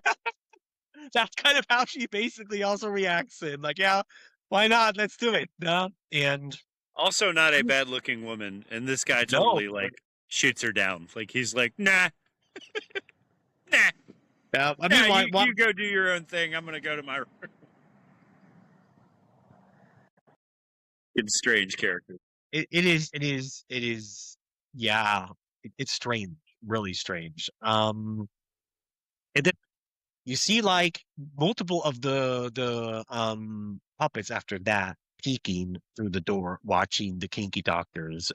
S6: that's kind of how she basically also reacts to him. Like, yeah, why not? Let's do it. No, and
S5: Also, not a bad looking woman, and this guy
S6: no,
S5: totally like shoots her down. Like, he's like, nah, nah,
S6: yeah. I
S5: nah.
S6: mean, why?
S5: You go do your own thing. I'm gonna go to my room. It's strange character.
S6: It is. Yeah, it's strange, really strange. And then you see like multiple of the puppets after that peeking through the door, watching the kinky doctors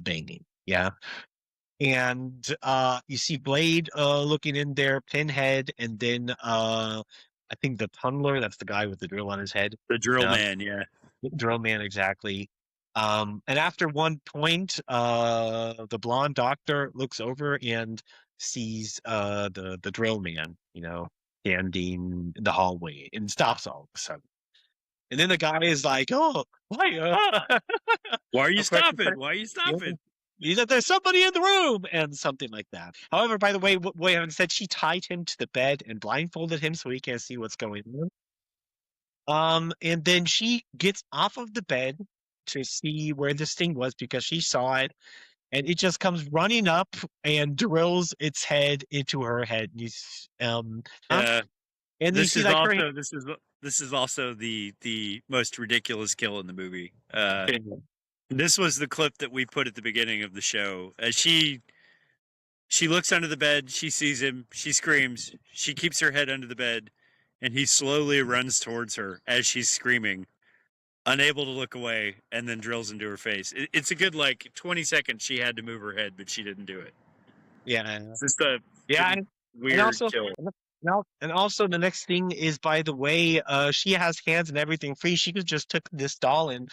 S6: banging. Yeah. And you see Blade looking in there, Pinhead, and then I think the Tunneler, that's the guy with the drill on his head.
S5: The drill
S6: Yeah,
S5: man, yeah.
S6: drill man, exactly. And after one point, the blonde doctor looks over and sees the drill man, standing in the hallway and stops all of a sudden. And then the guy is like, "Oh, why?
S5: Why are you
S6: Of course,
S5: stopping? Why are you
S6: yeah,
S5: stopping?
S6: he's like, there's somebody in the room," and something like that. However, by the way, what Wayne said, she tied him to the bed and blindfolded him so he can't see what's going on. And then she gets off of the bed to see where this thing was because she saw it, and it just comes running up and drills its head into her head. And then you
S5: This
S6: see
S5: is
S6: like her.
S5: also this is also the most ridiculous kill in the movie. This was the clip that we put at the beginning of the show. As she looks under the bed, she sees him, she screams, she keeps her head under the bed, and he slowly runs towards her as she's screaming, unable to look away, and then drills into her face. It's a good 20 seconds she had to move her head, but she didn't do it.
S6: Yeah,
S5: It's just a
S6: yeah,
S5: weird
S6: also,
S5: kill.
S6: and also the next thing is, by the way, she has hands and everything free. She could just took this doll and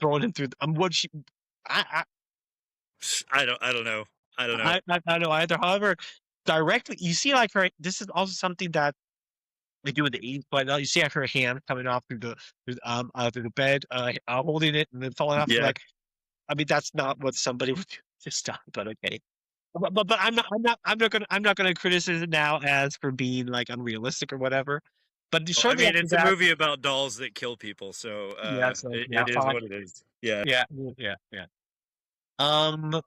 S6: thrown it through. What she, I
S5: I don't know. I don't know.
S6: I don't know either. However, directly you see like her. This is also something that they do in the 80s, but you see like her hand coming off through the bed, holding it and then falling off.
S5: Yeah.
S6: Like, I mean, that's not what somebody would do. Just stop. But okay. But I'm not gonna criticize it now as for being like unrealistic or whatever. But
S5: I
S6: shortly
S5: mean,
S6: after
S5: it's a
S6: that,
S5: movie about dolls that kill people, so
S6: yeah, so yeah,
S5: it is
S6: fine.
S5: what it is. Yeah.
S6: Yeah. Um,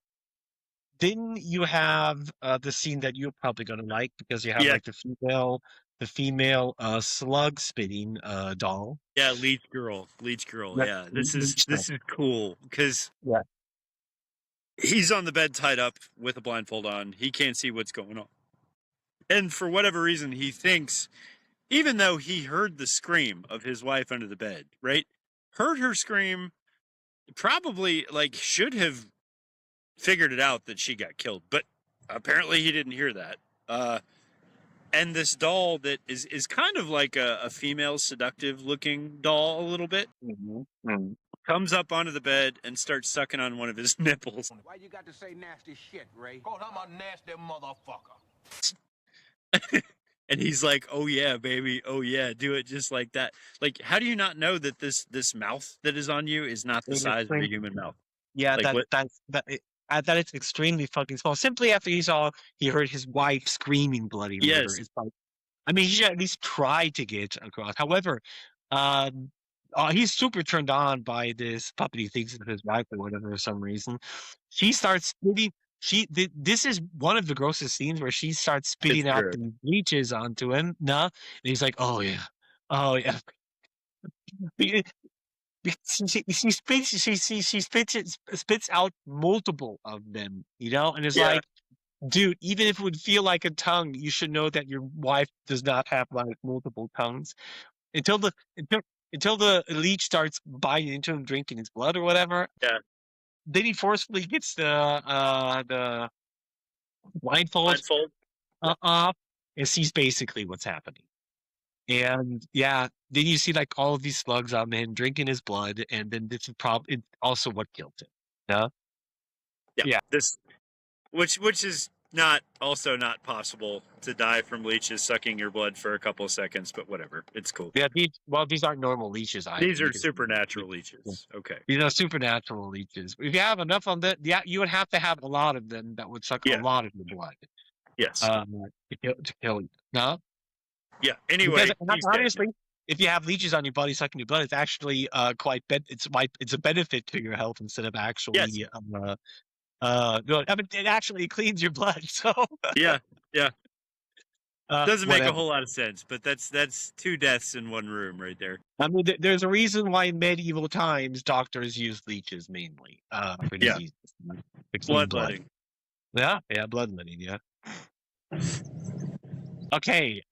S6: then you have the scene that you're probably gonna like because you have
S5: Yeah.
S6: like the female slug spitting doll.
S5: Yeah, Leech Girl.
S6: That-
S5: Yeah, this is cool because
S6: Yeah.
S5: he's on the bed tied up with a blindfold on. He can't see what's going on, and for whatever reason, he thinks, even though he heard the scream of his wife under the bed, right? Heard her scream, probably should have figured it out that she got killed, but apparently he didn't hear that. And this doll that is kind of like a female seductive looking doll a little bit comes up onto the bed and starts sucking on one of his nipples.
S2: Why you got to say nasty shit, Ray? Cause I'm a nasty motherfucker.
S5: And he's like, "Oh yeah, baby, oh yeah, do it just like that." Like, how do you not know that this mouth that is on you is not the size of a human mouth?
S6: Yeah,
S5: Like,
S6: that it's extremely fucking small. Simply after he heard his wife screaming bloody murder.
S5: Yes.
S6: It's like, I mean, he should at least try to get across. However, he's super turned on by this puppet. He thinks it's his wife or whatever for some reason. She starts spitting. This is one of the grossest scenes where she starts spitting out
S5: true.
S6: the leeches onto him. And he's like, "Oh yeah, oh yeah." She spits out multiple of them, and it's
S5: Yeah.
S6: like, dude, even if it would feel like a tongue, you should know that your wife does not have like multiple tongues until the leech starts biting into him, drinking his blood or whatever.
S5: Yeah.
S6: Then he forcefully gets the blindfold off and sees basically what's happening. And yeah, then you see like all of these slugs on him drinking his blood, and then this is probably also what killed him. Yeah. Yeah.
S5: This, which is not possible to die from leeches sucking your blood for a couple of seconds, but whatever, it's cool.
S6: Yeah, these aren't normal leeches either.
S5: These are supernatural leeches. Okay.
S6: These are supernatural leeches. If you have enough of them, yeah, you would have to have a lot of them that would suck a lot of your blood.
S5: Yes.
S6: To kill you. No.
S5: Yeah. Anyway,
S6: because honestly, if you have leeches on your body sucking your blood, it's actually it's a benefit to your health instead of actually no, I mean, it actually cleans your blood. So
S5: yeah. Doesn't make
S6: whatever.
S5: a whole lot of sense, but that's 2 deaths in one room right there.
S6: I mean, there's a reason why in medieval times doctors used leeches mainly for diseases.
S5: Bloodletting.
S6: Yeah, bloodletting. Yeah. Okay.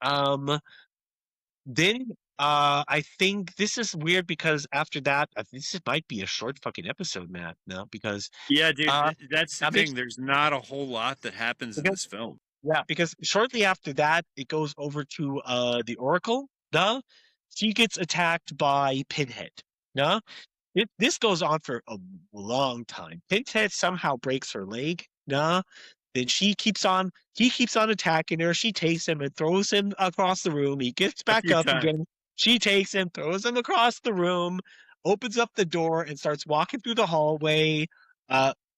S6: Then I think this is weird because after that, this might be a short fucking episode, Matt. No, because
S5: yeah, dude, that's the thing.
S6: Because,
S5: there's not a whole lot that happens in this film.
S6: Yeah, because shortly after that, it goes over to the Oracle. No, she gets attacked by Pinnheade. No, this goes on for a long time. Pinnheade somehow breaks her leg. No, Then he keeps on attacking her. She takes him and throws him across the room. He gets
S5: A
S6: back
S5: few
S6: up
S5: times.
S6: again. She takes him, throws him across the room, opens up the door, and starts walking through the hallway.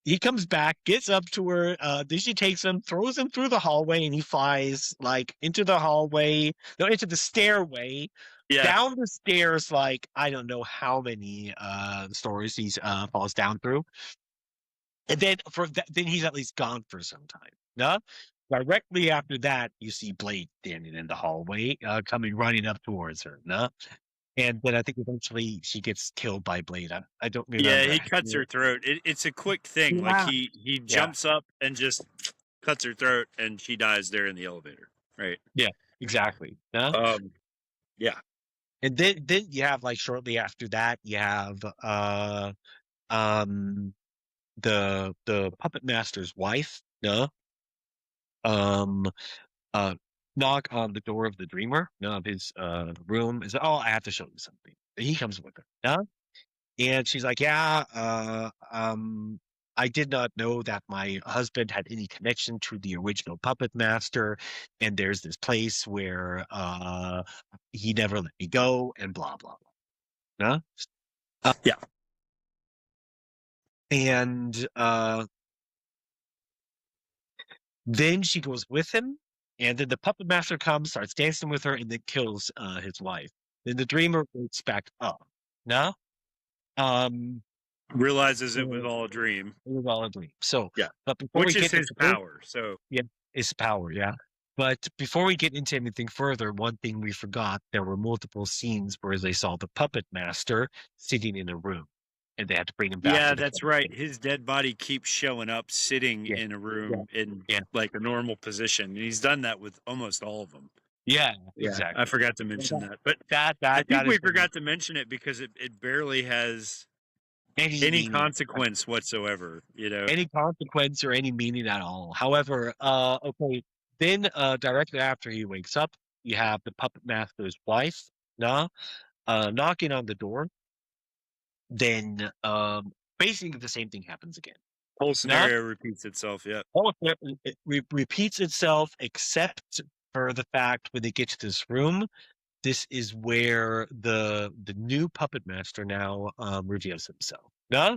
S6: He comes back, gets up to her. Then she takes him, throws him through the hallway, and he flies like into the hallway, no, into the stairway,
S5: Yeah.
S6: down the stairs. Like I don't know how many stories he falls down through. And then then he's at least gone for some time. No? Directly after that, you see Blade standing in the hallway, coming running up towards her. No? And then I think eventually she gets killed by Blade. I don't
S5: Yeah,
S6: remember.
S5: he cuts her throat. It's a quick thing. Like
S6: Yeah.
S5: he jumps up and just cuts her throat, and she dies there in the elevator. Right.
S6: Yeah, exactly. No?
S5: Yeah.
S6: And then you have like shortly after that, you have the puppet master's wife, no? Knock on the door of the dreamer, no, of his room. Is I have to show you something. He comes with her, no? And she's like, yeah, I did not know that my husband had any connection to the original puppet master, and there's this place where he never let me go, and blah blah blah. No?
S5: Yeah.
S6: And then she goes with him, and then the puppet master comes, starts dancing with her, and then kills his wife. Then the dreamer wakes back up. No?
S5: Realizes it was all a dream.
S6: It was all a dream. So,
S5: Yeah.
S6: but before
S5: Which
S6: we
S5: is
S6: get
S5: his
S6: into
S5: power. So
S6: yeah, it's power, yeah. But before we get into anything further, one thing we forgot: there were multiple scenes where they saw the puppet master sitting in a room, and they had to bring him back.
S5: yeah,
S6: to the
S5: that's
S6: puppet
S5: right.
S6: master.
S5: His dead body keeps showing up, sitting
S6: Yeah,
S5: in a room in
S6: yeah.
S5: like a normal position. And he's done that with almost all of them.
S6: Yeah,
S5: Yeah,
S6: exactly.
S5: I forgot to mention that. But
S6: That
S5: I think we
S6: is
S5: forgot to mention it because it barely has any
S6: meaning.
S5: consequence whatsoever, you know.
S6: Any consequence or any meaning at all. However, okay, then directly after he wakes up, you have the puppet master's wife, Na, knocking on the door. Then basically the same thing happens again.
S5: Whole
S6: Na,
S5: scenario repeats itself. Yeah.
S6: it repeats itself, except for the fact when they get to this room, this is where the new puppet master now reveals himself. Na?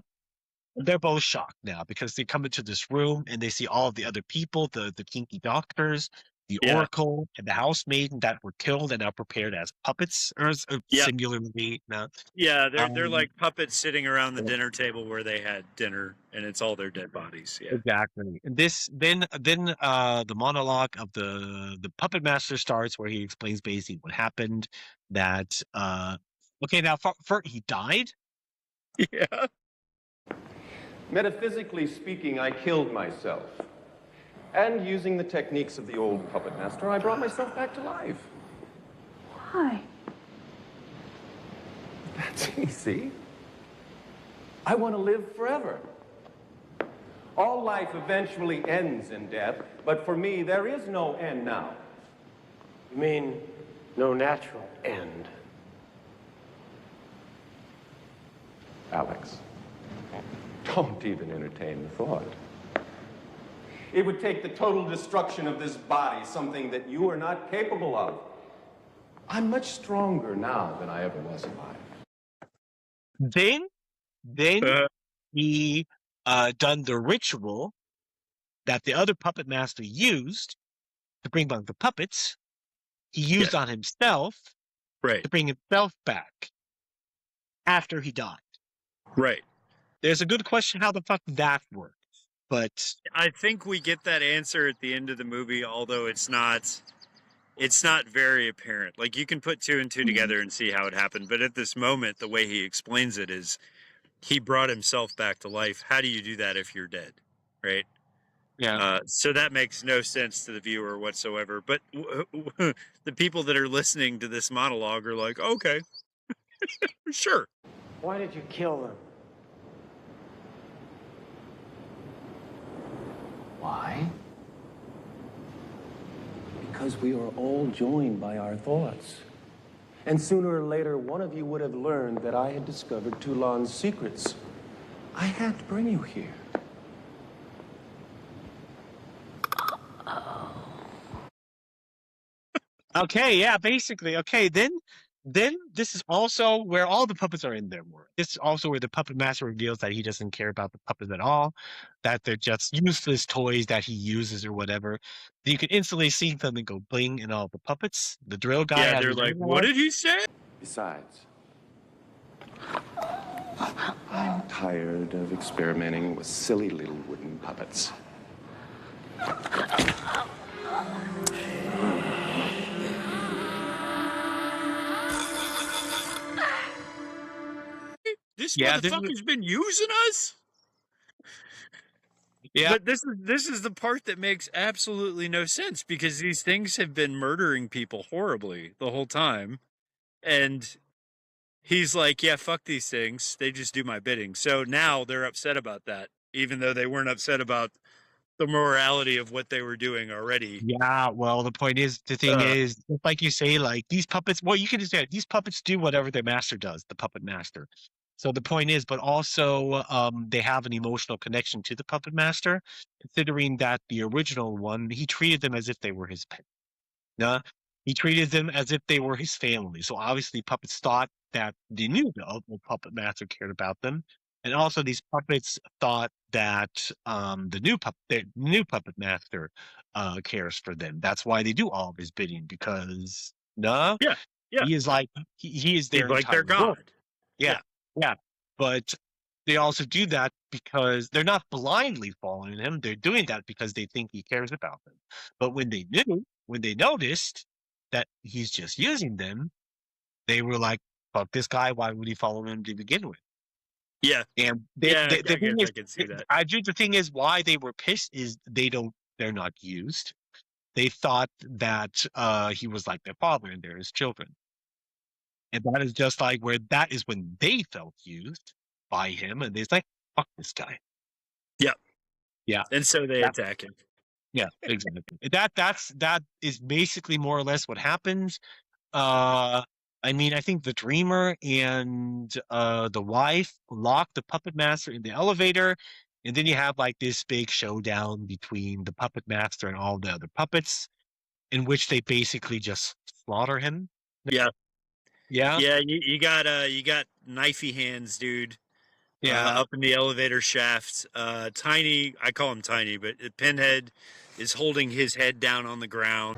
S6: They're both shocked now because they come into this room and they see all of the other people, the kinky doctors, the
S5: Yeah.
S6: oracle, and the housemaiden that were killed and are prepared as puppets, or
S5: Yeah.
S6: singularly. No.
S5: Yeah, they're
S6: Um,
S5: like puppets sitting around the
S6: yeah.
S5: dinner table where they had dinner, and it's all their dead bodies. Yeah.
S6: Exactly. And this then the monologue of the puppet master starts where he explains basically what happened. That okay, now for he died.
S5: Yeah.
S4: Metaphysically speaking, I killed myself. And using the techniques of the old puppet master, I brought myself back to life.
S7: Why?
S4: That's easy. I want to live forever. All life eventually ends in death, but for me, there is no end now.
S8: You mean no natural end?
S4: Alex, don't even entertain the thought. It would take the total destruction of this body, something that you are not capable of. I'm much stronger now than I ever was alive.
S6: Then he done the ritual that the other puppet master used to bring back the puppets. He used on himself
S5: Right.
S6: to bring himself back after he died.
S5: Right.
S6: There's a good question how the fuck that works, but
S5: I think we get that answer at the end of the movie, although it's not very apparent. Like you can put two and two together and see how it happened, but at this moment, the way he explains it is he brought himself back to life. How do you do that if you're dead? Right?
S6: yeah.
S5: So that makes no sense to the viewer whatsoever. But the people that are listening to this monologue are like, okay, sure.
S8: Why did you kill them?
S4: Why? Because we are all joined by our thoughts. And sooner or later, one of you would have learned that I had discovered Toulon's secrets. I had to bring you here.
S6: Okay, yeah, basically. Okay, then this is also where all the puppets are in there more. This is also where the puppet master reveals that he doesn't care about the puppets at all, that they're just useless toys that he uses or whatever. You can instantly see them and go bling in all the puppets. The drill guy
S5: Yeah,
S6: has
S5: they're
S6: his
S5: like,
S6: own
S5: what
S6: one.
S5: did he say?
S4: Besides, I'm tired of experimenting with silly little wooden puppets.
S5: This
S6: Yeah, this is
S5: motherfucker's been using us?
S6: yeah,
S5: But this is the part that makes absolutely no sense because these things have been murdering people horribly the whole time. And he's like, yeah, fuck these things. They just do my bidding. So now they're upset about that, even though they weren't upset about the morality of what they were doing already.
S6: yeah. Well, the point is, the thing is, like you say, like these puppets. Well, you can just say these puppets do whatever their master does, the puppet master. So the point is, but also they have an emotional connection to the puppet master, considering that the original one, he treated them as if they were his pet. Yeah, he treated them as if they were his family. So obviously, puppets thought that the puppet master cared about them, and also these puppets thought that the new puppet master cares for them. That's why they do all of his bidding because no,
S5: Yeah, yeah.
S6: he is like he is
S5: He's
S6: their
S5: like their
S6: entire world.
S5: god.
S6: Yeah, yeah. But they also do that because they're not blindly following him. They're doing that because they think he cares about them. But when they noticed that he's just using them, they were like, fuck this guy. Why would he follow him to begin with?
S5: Yeah,
S6: And
S5: yeah.
S6: the
S5: I
S6: thing
S5: guess
S6: is,
S5: I can see that.
S6: the thing is why they were pissed is they're not used. They thought that he was like their father and they're his children. And that is just like where that is when they felt used by him, and they're like, "Fuck this guy."
S5: Yeah,
S6: Yeah,
S5: and so they
S6: that,
S5: attack him.
S6: yeah, exactly. That is basically more or less what happens. I mean, I think the dreamer and the wife lock the puppet master in the elevator, and then you have like this big showdown between the puppet master and all the other puppets, in which they basically just slaughter him.
S5: Yeah,
S6: Yeah,
S5: yeah. You got knifey hands, dude.
S6: yeah.
S5: Up in the elevator shaft. Tiny, I call him Tiny, but Pinhead is holding his head down on the ground.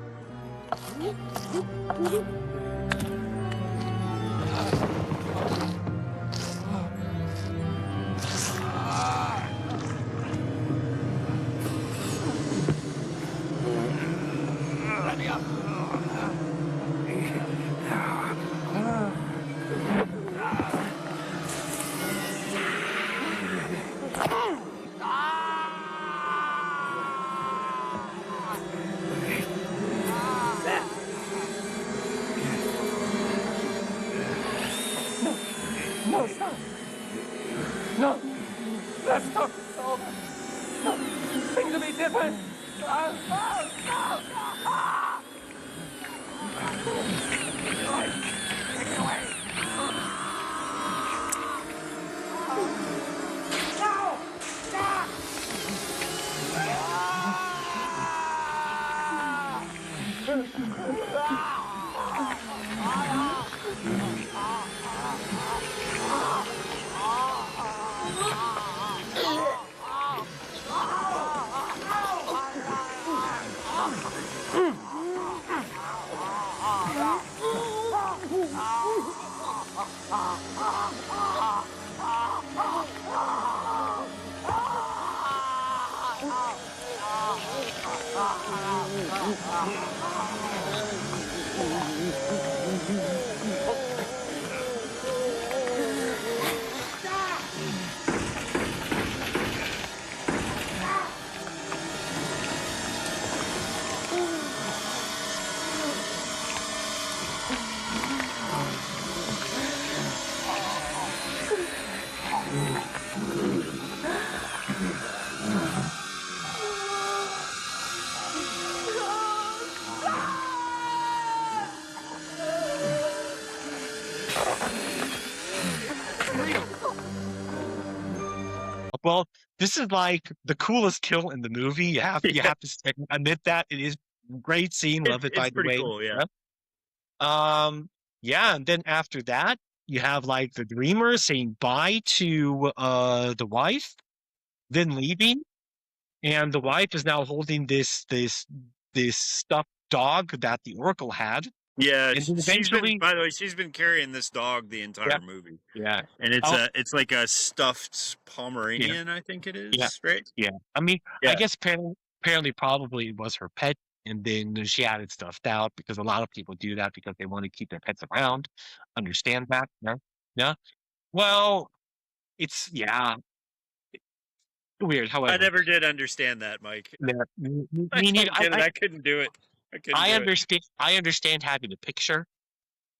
S1: No, stop. No. Let's stop this over. No. Things will be different.
S6: Well, this is like the coolest kill in the movie. You have to admit that it is a great scene. Love it, by
S5: It's
S6: the
S5: pretty
S6: way.
S5: cool, yeah.
S6: Yeah. Yeah, and then after that, you have like the dreamer saying bye to the wife, then leaving, and the wife is now holding this stuffed dog that the Oracle had,
S5: Yeah,
S6: and then
S5: she's been.
S6: eventually,
S5: By the way, she's been carrying this dog the
S6: yeah,
S5: entire movie,
S6: yeah,
S5: and
S6: oh,
S5: it's like a stuffed
S6: yeah,
S5: Pomeranian, I think it
S6: yeah,
S5: is, right?
S6: yeah. I mean, I
S5: Yeah,
S6: guess apparently probably it was her pet, and then she had it stuffed out because a lot of people do that because they want to keep their pets around. Understand that? Yeah, yeah. Well, it's yeah weird.
S5: I
S6: However,
S5: never did understand that, Mike.
S6: yeah,
S5: I
S6: me neither.
S5: don't get it. I couldn't do it. I couldn't
S6: I
S5: do it.
S6: understand. I understand having a picture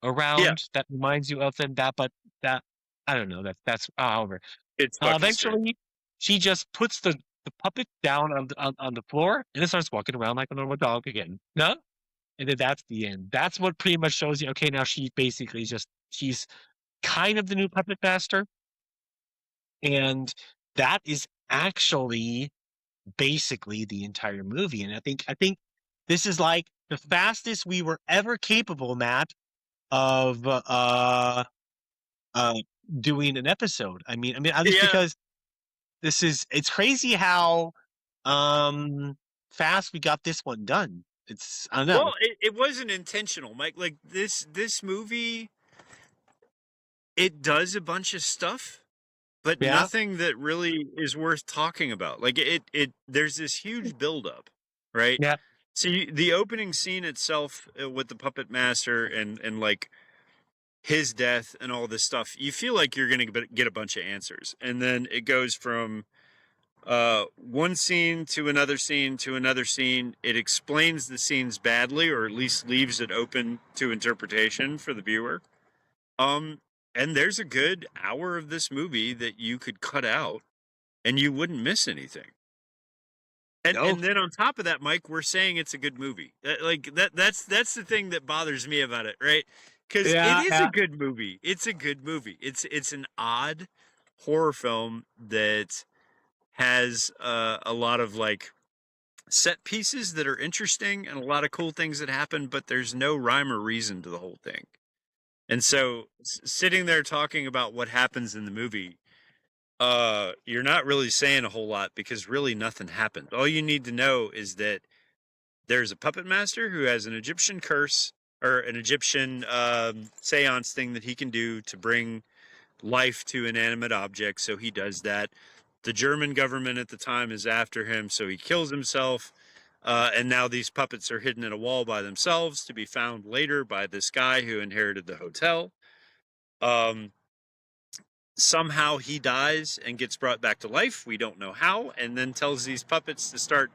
S5: Yeah,
S6: around that reminds you of them. But that I don't know. That's however.
S5: it's fucking strange.
S6: Eventually, she just puts the puppet down on the floor and it starts walking around like a normal dog again. No, and then that's the end. That's what pretty much shows you. Okay, now she basically she's kind of the new puppet master, and that is actually basically the entire movie. And I think this is like the fastest we were ever capable, Matt, of uh doing an episode. I mean at least
S5: Yeah.
S6: because it's crazy how fast we got this one done. It's I don't know.
S5: Well, it wasn't intentional, Mike. Like this movie, it does a bunch of stuff, but
S6: Yeah.
S5: nothing that really is worth talking about. Like there's this huge buildup, right?
S6: Yeah.
S5: So the opening scene itself with the puppet master and like his death and all this stuff, you feel like you're going to get a bunch of answers, and then it goes from one scene to another scene to another scene. It explains the scenes badly, or at least leaves it open to interpretation for the viewer. And there's a good hour of this movie that you could cut out and you wouldn't miss anything. And then on top of that, Mike, we're saying it's a good movie. That's the thing that bothers me about it, right? Because
S6: Yeah.
S5: it is
S6: Yeah.
S5: a good movie. It's a good movie. It's an odd horror film that has a lot of like set pieces that are interesting and a lot of cool things that happen, but there's no rhyme or reason to the whole thing. And so sitting there talking about what happens in the movie, you're not really saying a whole lot because really nothing happened. All you need to know is that there's a puppet master who has an Egyptian curse or an Egyptian seance thing that he can do to bring life to inanimate objects. So he does that. The German government at the time is after him, so he kills himself. And now these puppets are hidden in a wall by themselves to be found later by this guy who inherited the hotel. Somehow he dies and gets brought back to life. We don't know how. And then tells these puppets to start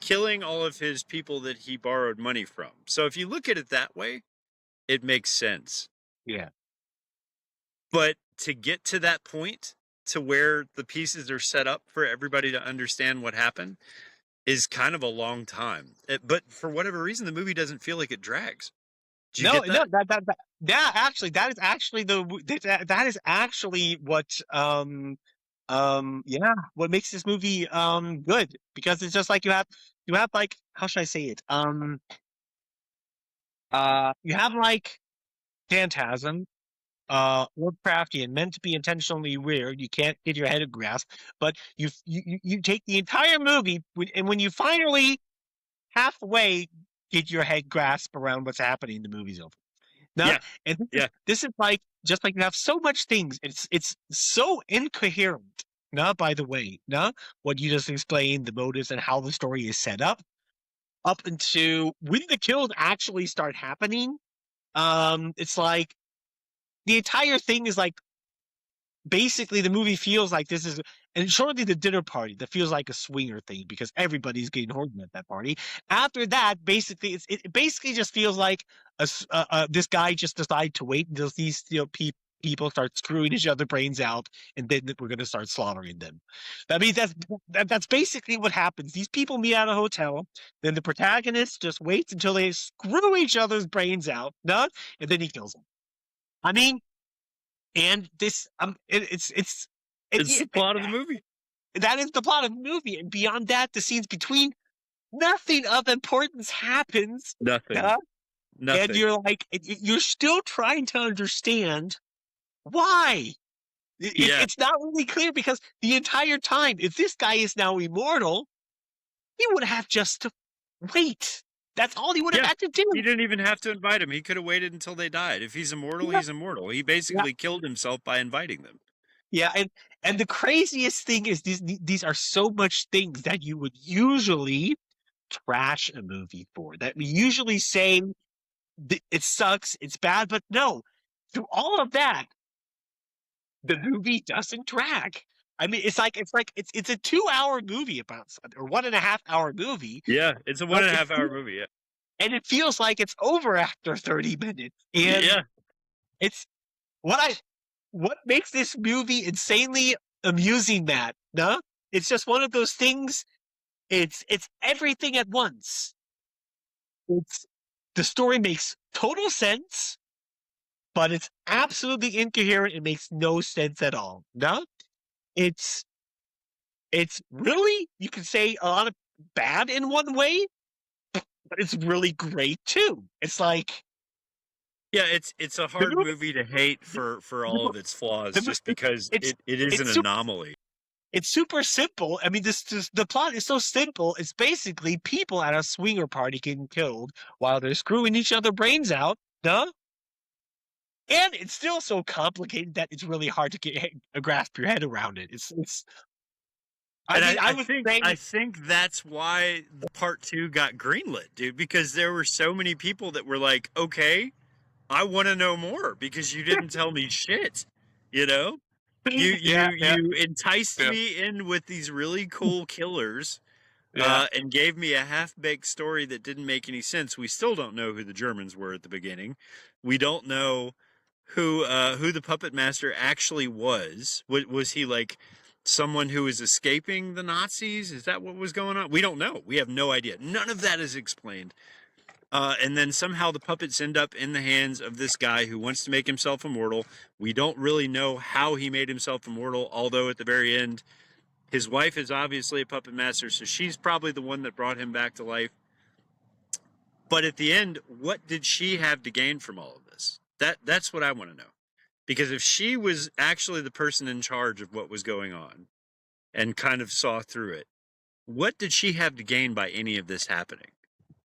S5: killing all of his people that he borrowed money from. So if you look at it that way, it makes sense.
S6: Yeah.
S5: But to get to that point, to where the pieces are set up for everybody to understand what happened, is kind of a long time. But for whatever reason, the movie doesn't feel like it drags. Do you get that?
S6: No, that yeah, actually, that is actually that is actually what yeah, what makes this movie good, because it's just like you have like, how should I say it? You have like Phantasm, Lovecraftian, meant to be intentionally weird. You can't get your head a grasp, but you take the entire movie, and when you finally halfway get your head grasp around what's happening, the movie's over. No,
S5: Yeah.
S6: and
S5: Yeah.
S6: this is like, just like you have so much things. It's so incoherent. No, by the way, no, what you just explained, the motives and how the story is set up into when the kills actually start happening. It's like the entire thing is like, basically the movie feels like this is, and shortly the dinner party that feels like a swinger thing because everybody's getting horny at that party. After that, basically it basically just feels like this guy just decided to wait until these people start screwing each other brains out, and then we're gonna start slaughtering them. I mean, that's basically what happens. These people meet at a hotel, then the protagonist just waits until they screw each other's brains out, no, and then he kills them. I mean, and this it's
S5: the plot of the movie.
S6: That is the plot of the movie, and beyond that, the scenes between, nothing of importance happens.
S5: Nothing. Nothing.
S6: And you're like, you're still trying to understand why.
S5: Yeah.
S6: It's not really clear because the entire time, if this guy is now immortal, he would have just to wait. That's all he would have
S5: Yeah.
S6: had to do.
S5: He didn't even have to invite him. He could have waited until they died. If he's immortal,
S6: Yeah.
S5: he's immortal. He basically killed himself by inviting them.
S6: Yeah, and the craziest thing is these are so much things that you would usually trash a movie for. That we usually say it sucks, it's bad, but no. Through all of that, the movie doesn't drag. I mean, it's a 2-hour movie about something, or 1.5-hour movie.
S5: Yeah, it's a 1.5-hour movie. Yeah,
S6: and it feels like it's over after 30 minutes. And
S5: yeah,
S6: it's what makes this movie insanely amusing, Matt. No, it's just one of those things. It's everything at once. The story makes total sense, but it's absolutely incoherent. It makes no sense at all. No, it's really, you could say, a lot of bad in one way, but it's really great too. It's like,
S5: yeah. It's a hard movie to hate for all of its flaws, just because it is an anomaly.
S6: It's super simple. I mean, the plot is so simple. It's basically people at a swinger party getting killed while they're screwing each other brains out. Duh. And it's still so complicated that it's really hard to grasp your head around it.
S5: I think that's why the part 2 got greenlit, dude, because there were so many people that were like, okay, I want to know more because you didn't tell me shit, you know? You enticed me in with these really cool killers, and gave me a half-baked story that didn't make any sense. We still don't know who the Germans were at the beginning. We don't know who the Puppetmaster actually was. Was he like someone who was escaping the Nazis? Is that what was going on? We don't know. We have no idea. None of that is explained. And then somehow the puppets end up in the hands of this guy who wants to make himself immortal. We don't really know how he made himself immortal, although at the very end, his wife is obviously a puppet master, so she's probably the one that brought him back to life. But at the end, what did she have to gain from all of this? That's what I want to know. Because if she was actually the person in charge of what was going on and kind of saw through it, what did she have to gain by any of this happening?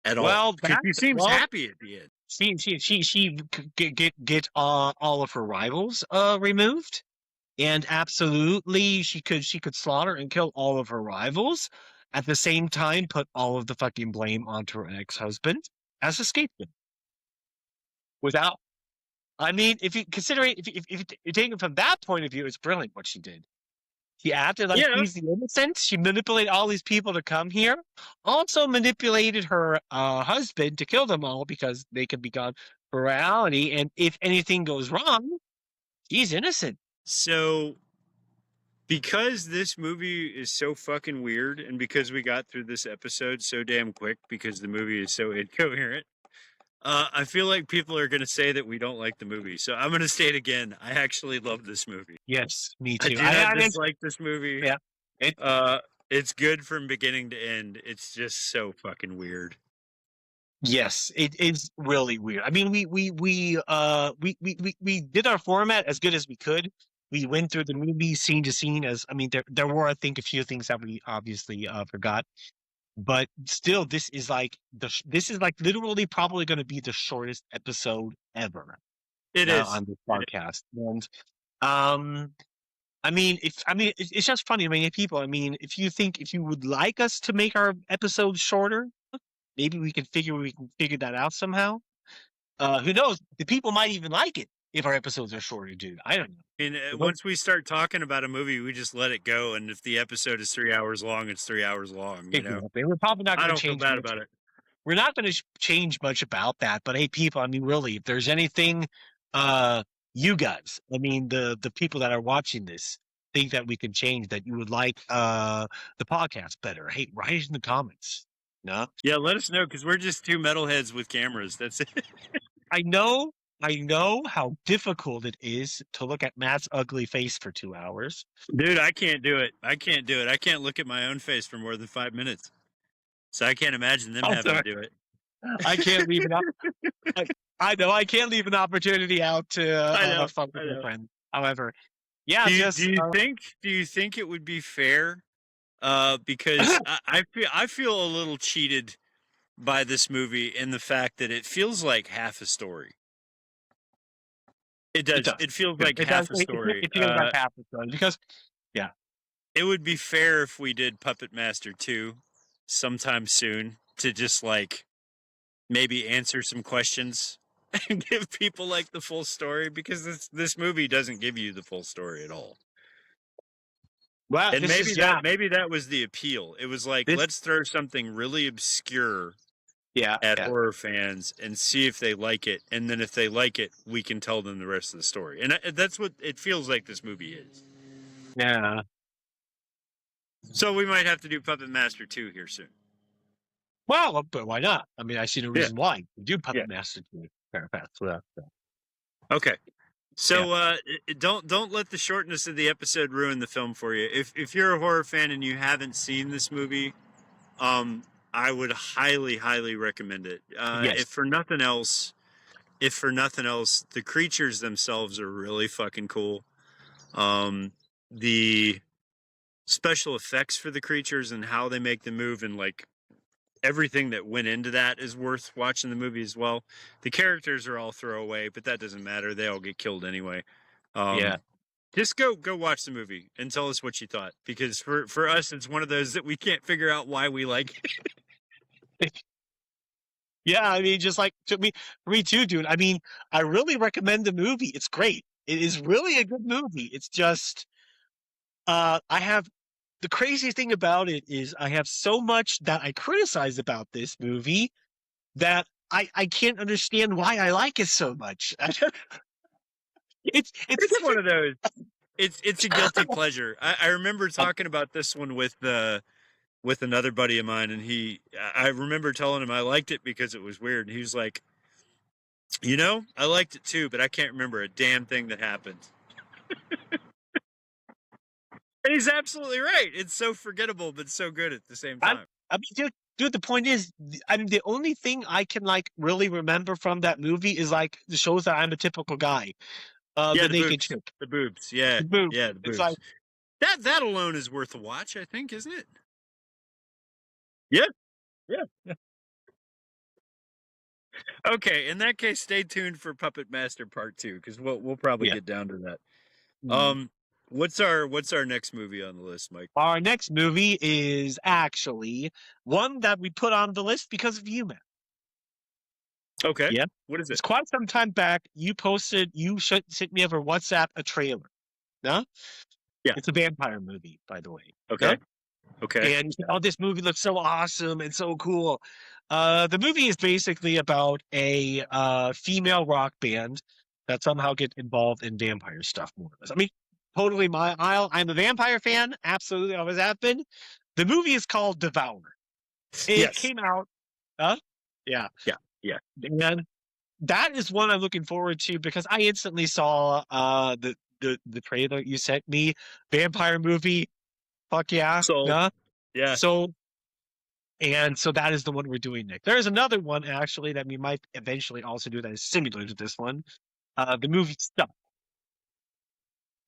S5: At all, because she seems happy at the end.
S6: She get all of her rivals removed, and absolutely she could slaughter and kill all of her rivals. At the same time, put all of the fucking blame onto her ex-husband as a scapegoat. Without, I mean, if you consider it, if you take it from that point of view, it's brilliant what she did. She acted like she's the innocent. She manipulated all these people to come here. Also manipulated her husband to kill them all because they could be gone for reality. And if anything goes wrong, he's innocent.
S5: So, because this movie is so fucking weird, and because we got through this episode so damn quick because the movie is so incoherent, I feel like people are going to say that we don't like the movie. So I'm going to say it again. I actually love this movie.
S6: Yes, me too.
S5: I dislike this movie.
S6: Yeah.
S5: It's good from beginning to end. It's just so fucking weird.
S6: Yes, it is really weird. I mean, we did our format as good as we could. We went through the movie scene to scene. There were, I think, a few things that we obviously forgot. But still, this is like literally probably going to be the shortest episode ever.
S5: It is
S6: on this podcast, and it's just funny. I mean, if you would like us to make our episodes shorter, maybe we can figure that out somehow. Who knows? The people might even like it if our episodes are shorter, dude. I don't know.
S5: And once we start talking about a movie, we just let it go. And if the episode is 3 hours long, it's 3 hours long. You know,
S6: we're probably not going to change.
S5: I don't feel bad about it.
S6: We're not going to change much about that. But hey, people, I mean, really, if there's anything, you guys, I mean, the people that are watching this think that we can change, that you would like the podcast better, hey, write it in the comments. No?
S5: Yeah, let us know, because we're just two metalheads with cameras. That's it.
S6: I know how difficult it is to look at Matt's ugly face for 2 hours.
S5: Dude, I can't do it. I can't look at my own face for more than 5 minutes. So I can't imagine them having to do it.
S6: I can't leave it up. I know I can't leave an opportunity out to
S5: I know.
S6: fuck with
S5: I
S6: my
S5: know.
S6: friend. However, yeah,
S5: Do
S6: just
S5: you think it would be fair? Because I feel a little cheated by this movie in the fact that it feels like half a story. It
S6: it
S5: does.
S6: does.
S5: It feels
S6: Yeah,
S5: like
S6: it does.
S5: half a story.
S6: It feels like half the story because yeah,
S5: It would be fair if we did Puppetmaster 2 sometime soon to just like maybe answer some questions and give people like the full story, because this movie doesn't give you the full story at all.
S6: well,
S5: And
S6: this is yeah,
S5: maybe that was the appeal. It was like,
S6: this
S5: let's throw something really obscure
S6: yeah,
S5: at
S6: yeah,
S5: horror fans and see if they like it, and then if they like it, we can tell them the rest of the story. And that's what it feels like this movie is.
S6: yeah.
S5: So we might have to do Puppet Master 2 here soon.
S6: Well, but why not? I mean, I see no
S5: Yeah.
S6: reason why. We do
S5: Yeah.
S6: Puppet Master to fair fast. So,
S5: Okay. So don't let the shortness of the episode ruin the film for you. If you're a horror fan and you haven't seen this movie, I would highly recommend it.
S6: yes,
S5: If for nothing else, the creatures themselves are really fucking cool. The special effects for the creatures and how they make them move and like everything that went into that is worth watching the movie as well. The characters are all throwaway, but that doesn't matter. They all get killed anyway.
S6: yeah.
S5: Just go watch the movie and tell us what you thought, because for us, it's one of those that we can't figure out why we like it.
S6: Yeah, I mean, just like for me too, dude. I mean, I really recommend the movie. It's great. It is really a good movie. It's just, I have the crazy thing about it is I have so much that I criticize about this movie that I can't understand why I like it so much. it's
S5: It's one of those. It's a guilty pleasure. I remember talking about this one with another buddy of mine, and I remember telling him I liked it because it was weird, and he was like, I liked it too, but I can't remember a damn thing that happened. And he's absolutely right. It's so forgettable, but so good at the same time.
S6: I mean, dude, the point is, I mean, the only thing I can like really remember from that movie is like the shows that I'm a typical guy.
S5: Yeah,
S6: the
S5: the
S6: naked
S5: boobs.
S6: chick.
S5: The boobs. Yeah.
S6: The boobs.
S5: Yeah, the boobs.
S6: It's like
S5: that alone is worth a watch, I think, isn't it? Yeah. Yeah. Okay, in that case, stay tuned for Puppet Master Part 2, because we'll probably get down to that.
S6: Mhm.
S5: What's our next movie on the list, Mike?
S6: Our next movie is actually one that we put on the list because of you, man.
S5: Okay.
S6: Yeah.
S5: What is it?
S6: It's quite some time back. You sent me over WhatsApp a trailer. No?
S5: Yeah.
S6: It's a vampire movie, by the way.
S5: Okay.
S6: Yeah?
S5: Okay.
S6: And this movie looks so awesome and so cool. The movie is basically about a female rock band that somehow gets involved in vampire stuff, more or less. I mean, totally my aisle. I'm a vampire fan. Absolutely, always have been. The movie is called Devour. It came out. Yeah.
S5: Yeah. Yeah.
S6: And that is one I'm looking forward to because I instantly saw the trailer you sent me. Vampire movie. Fuck yeah.
S5: So, yeah.
S6: So that is the one we're doing next. There is another one actually that we might eventually also do that is similar to this one. The movie Stuck.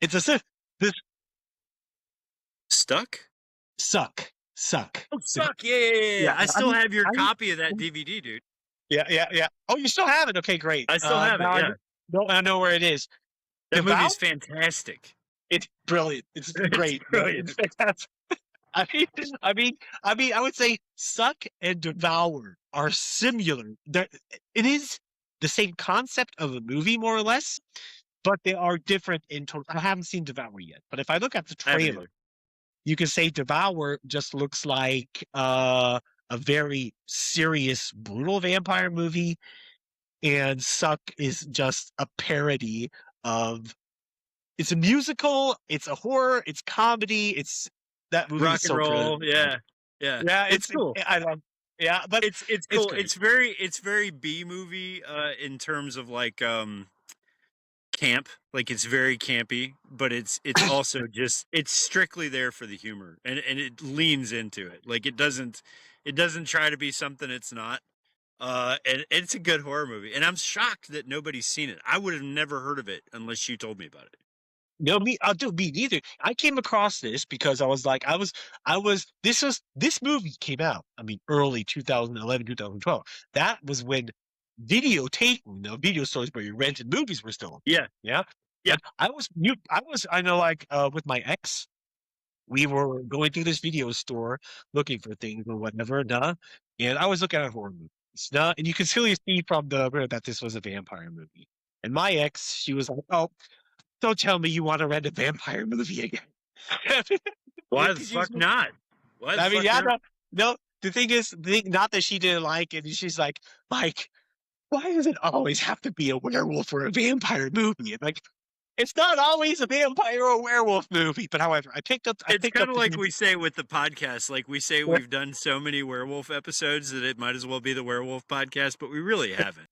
S6: It's this
S5: Stuck?
S6: Suck.
S5: Oh, Suck. Yeah. I still have your copy of that DVD, dude.
S6: Yeah. Oh, you still have it? Okay, great.
S5: I still have it. Yeah.
S6: I know where it is.
S5: That movie's fantastic.
S6: It's brilliant. It's great.
S5: Brilliant.
S6: It's fantastic. I mean, I would say Suck and Devour are similar. It is the same concept of a movie, more or less, but they are different in total. I haven't seen Devour yet, but if I look at the trailer, you can say Devour just looks like a very serious, brutal vampire movie, and Suck is just a parody of. It's a musical. It's a horror. It's comedy. It's that movie
S5: rock
S6: is
S5: and
S6: so
S5: roll.
S6: good.
S5: Yeah. It's cool.
S6: I love. Yeah, but
S5: it's cool.
S6: It's
S5: It's very B movie in terms of like camp. Like it's very campy, but it's also just it's strictly there for the humor, and it leans into it. Like it doesn't try to be something it's not. And it's a good horror movie. And I'm shocked that nobody's seen it. I would have never heard of it unless you told me about it.
S6: No, me neither. I came across this because I was like, this movie came out, I mean, early 2011, 2012. That was when videotaping, video stores where you rented movies were still.
S5: Yeah.
S6: Yeah.
S5: Yeah.
S6: I know, like, with my ex, we were going through this video store looking for things or whatever, and I was looking at horror movies, and you can clearly see from the that this was a vampire movie. And my ex, she was like, "Oh, don't tell me you want to rent a vampire movie again."
S5: Why the
S6: 'Cause she was-
S5: fuck not? Why the
S6: I mean,
S5: fuck
S6: yeah,
S5: not?
S6: no. The thing is, not that she didn't like it. She's like, Mike, why does it always have to be a werewolf or a vampire movie? And like, it's not always a vampire or a werewolf movie. But however, I picked up.
S5: It's kind of
S6: the
S5: like
S6: DVD
S5: we say with the podcast. Like we say
S6: Yeah.
S5: we've done so many werewolf episodes that it might as well be the werewolf podcast, but we really haven't.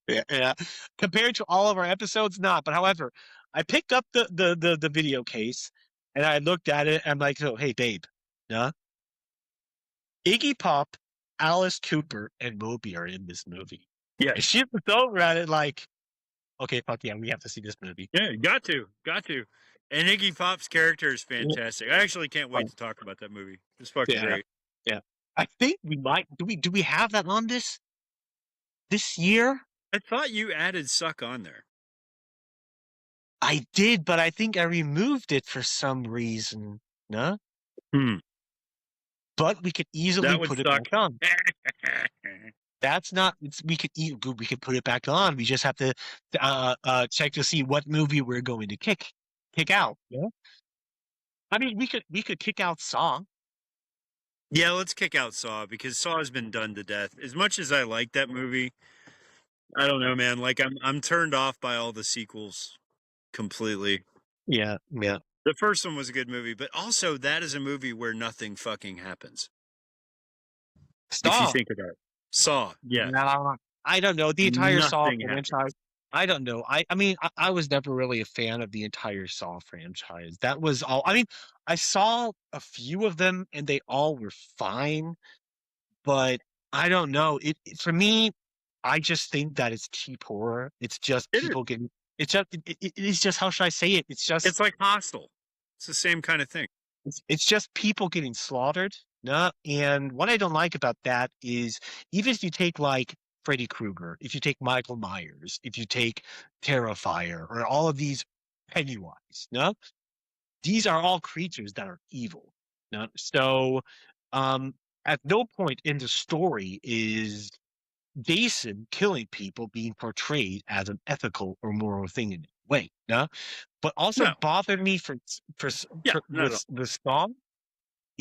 S6: Yeah. Compared to all of our episodes, not. But however, I picked up the video case and I looked at it. And I'm like, oh, hey, babe, yeah. Iggy Pop, Alice Cooper, and Moby are in this movie.
S5: Yeah.
S6: And she looked over at it like, okay, fuck yeah, we have to see this movie.
S5: Yeah, got to. And Iggy Pop's character is fantastic. I actually can't wait to talk about that movie. It's fucking great.
S6: Yeah. I think we might. Do we have that on this year?
S5: I thought you added Suck on there.
S6: I did, but I think I removed it for some reason. No? But we could easily put it back on. That's not. We could put it back on. We just have to check to see what movie we're going to kick out. Yeah. I mean, we could kick out Saw.
S5: Yeah, let's kick out Saw because Saw has been done to death. As much as I like that movie, I don't know, man. Like I'm turned off by all the sequels completely.
S6: Yeah.
S5: The first one was a good movie, but also that is a movie where nothing fucking happens.
S6: Saw.
S5: If you think about it. Saw. Yeah.
S6: I don't know. The entire Saw
S5: Nothing
S6: franchise.
S5: happens.
S6: I don't know. I mean, I was never really a fan of the entire Saw franchise. That was all. I mean, I saw a few of them and they all were fine, but I don't know. For me, I just think that it's cheap horror. It's just people getting. It's just. It is just. How should I say it? It's just.
S5: It's like Hostel. It's the same kind of thing.
S6: It's just people getting slaughtered. No, and what I don't like about that is even if you take like Freddy Krueger, if you take Michael Myers, if you take Terrifier, or all of these Pennywise, no, these are all creatures that are evil. No, so at no point in the story is Jason killing people being portrayed as an ethical or moral thing in a way. No, but also bothered me for the song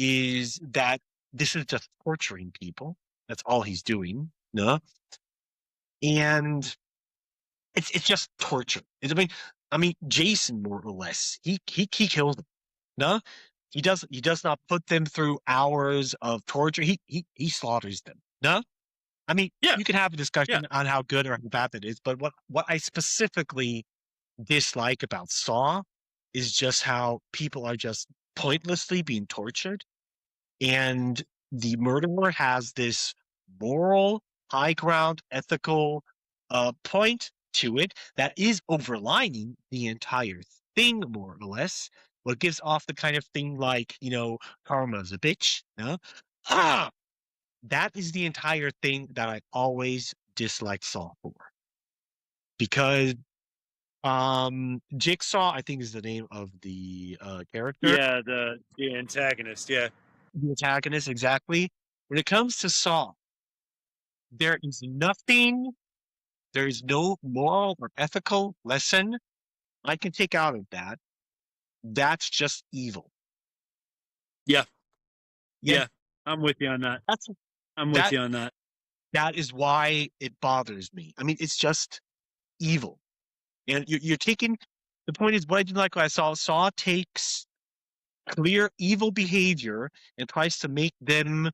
S6: is that this is just torturing people. That's all he's doing. No, and it's just torture. I mean, Jason more or less. He kills them. No, he does not put them through hours of torture. He slaughters them. No, I mean, you can have a discussion on how good or how bad that is, but what I specifically dislike about Saw is just how people are just pointlessly being tortured, and the murderer has this moral, high ground, ethical point to it that is overlining the entire thing, more or less. What gives off the kind of thing like, karma's a bitch. No? That is the entire thing that I always dislike Saw for. Because Jigsaw, I think, is the name of the character.
S5: Yeah, the antagonist, yeah.
S6: The antagonist, exactly. When it comes to Saw, there is no moral or ethical lesson I can take out of that. That's just evil.
S5: Yeah. I'm with you on that. I'm with you on that.
S6: That is why it bothers me. I mean, it's just evil. And you're taking, the point is, what I didn't like what I Saw takes clear evil behavior and tries to make them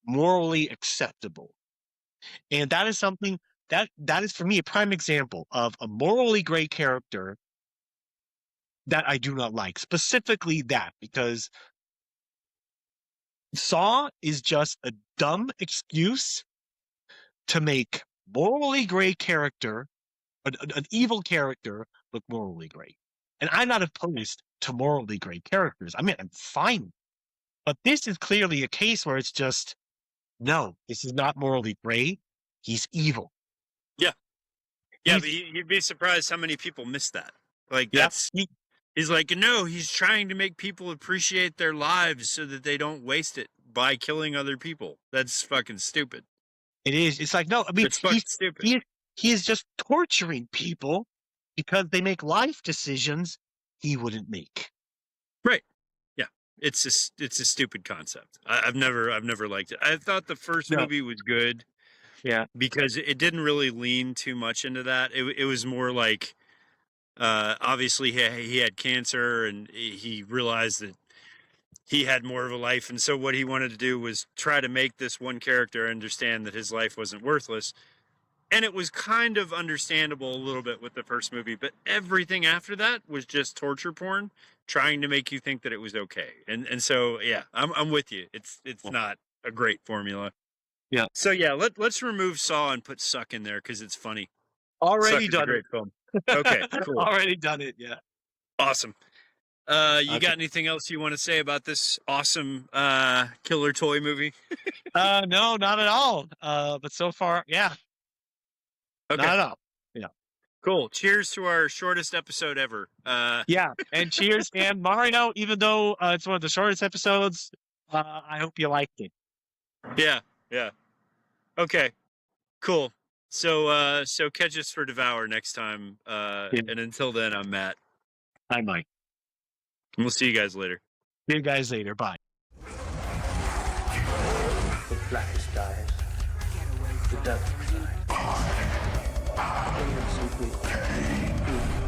S6: morally acceptable. And that is something that is for me a prime example of a morally great character that I do not like. Specifically that, because Saw is just a dumb excuse to make morally gray character, an evil character, look morally gray. And I'm not opposed to morally gray characters. I mean, I'm fine. But this is clearly a case where it's just, no, this is not morally gray. He's evil.
S5: Yeah. Yeah,
S6: He's-
S5: but you'd be surprised how many people miss that. Like,
S6: Yeah,
S5: that's... He's like, no, he's trying to make people appreciate their lives so that they don't waste it by killing other people. That's fucking stupid.
S6: it is. It's like, no, I mean,
S5: It's fucking stupid.
S6: he is just torturing people because they make life decisions he wouldn't make.
S5: Right. Yeah. It's a stupid concept. I've never liked it. I thought the first movie was good.
S6: Yeah.
S5: Because it didn't really lean too much into that. It was more like, obviously he had cancer and he realized that he had more of a life. And so what he wanted to do was try to make this one character understand that his life wasn't worthless. And it was kind of understandable a little bit with the first movie, but everything after that was just torture porn, trying to make you think that it was okay. And so, yeah, I'm with you. It's not a great formula.
S6: Yeah.
S5: So yeah, let's remove Saw and put Suck in there because it's funny.
S6: Already
S5: Suck is a
S6: done
S5: great
S6: it.
S5: film. Okay, cool.
S6: Already done it, yeah.
S5: Awesome. You
S6: Okay.
S5: got anything else you want to say about this awesome killer toy movie?
S6: No, not at all. But so far, yeah.
S5: Okay.
S6: Not at all. Yeah.
S5: Cool. Cheers to our shortest episode ever.
S6: Yeah. And cheers. And Marino, even though it's one of the shortest episodes, I hope you liked it.
S5: Yeah. Okay. Cool. So catch us for Devour next time. And until then, I'm Matt.
S6: I'm Mike.
S5: And we'll see you guys later.
S6: See you guys later. Bye.
S3: The blackest dies. The darkest dies. Innocent will.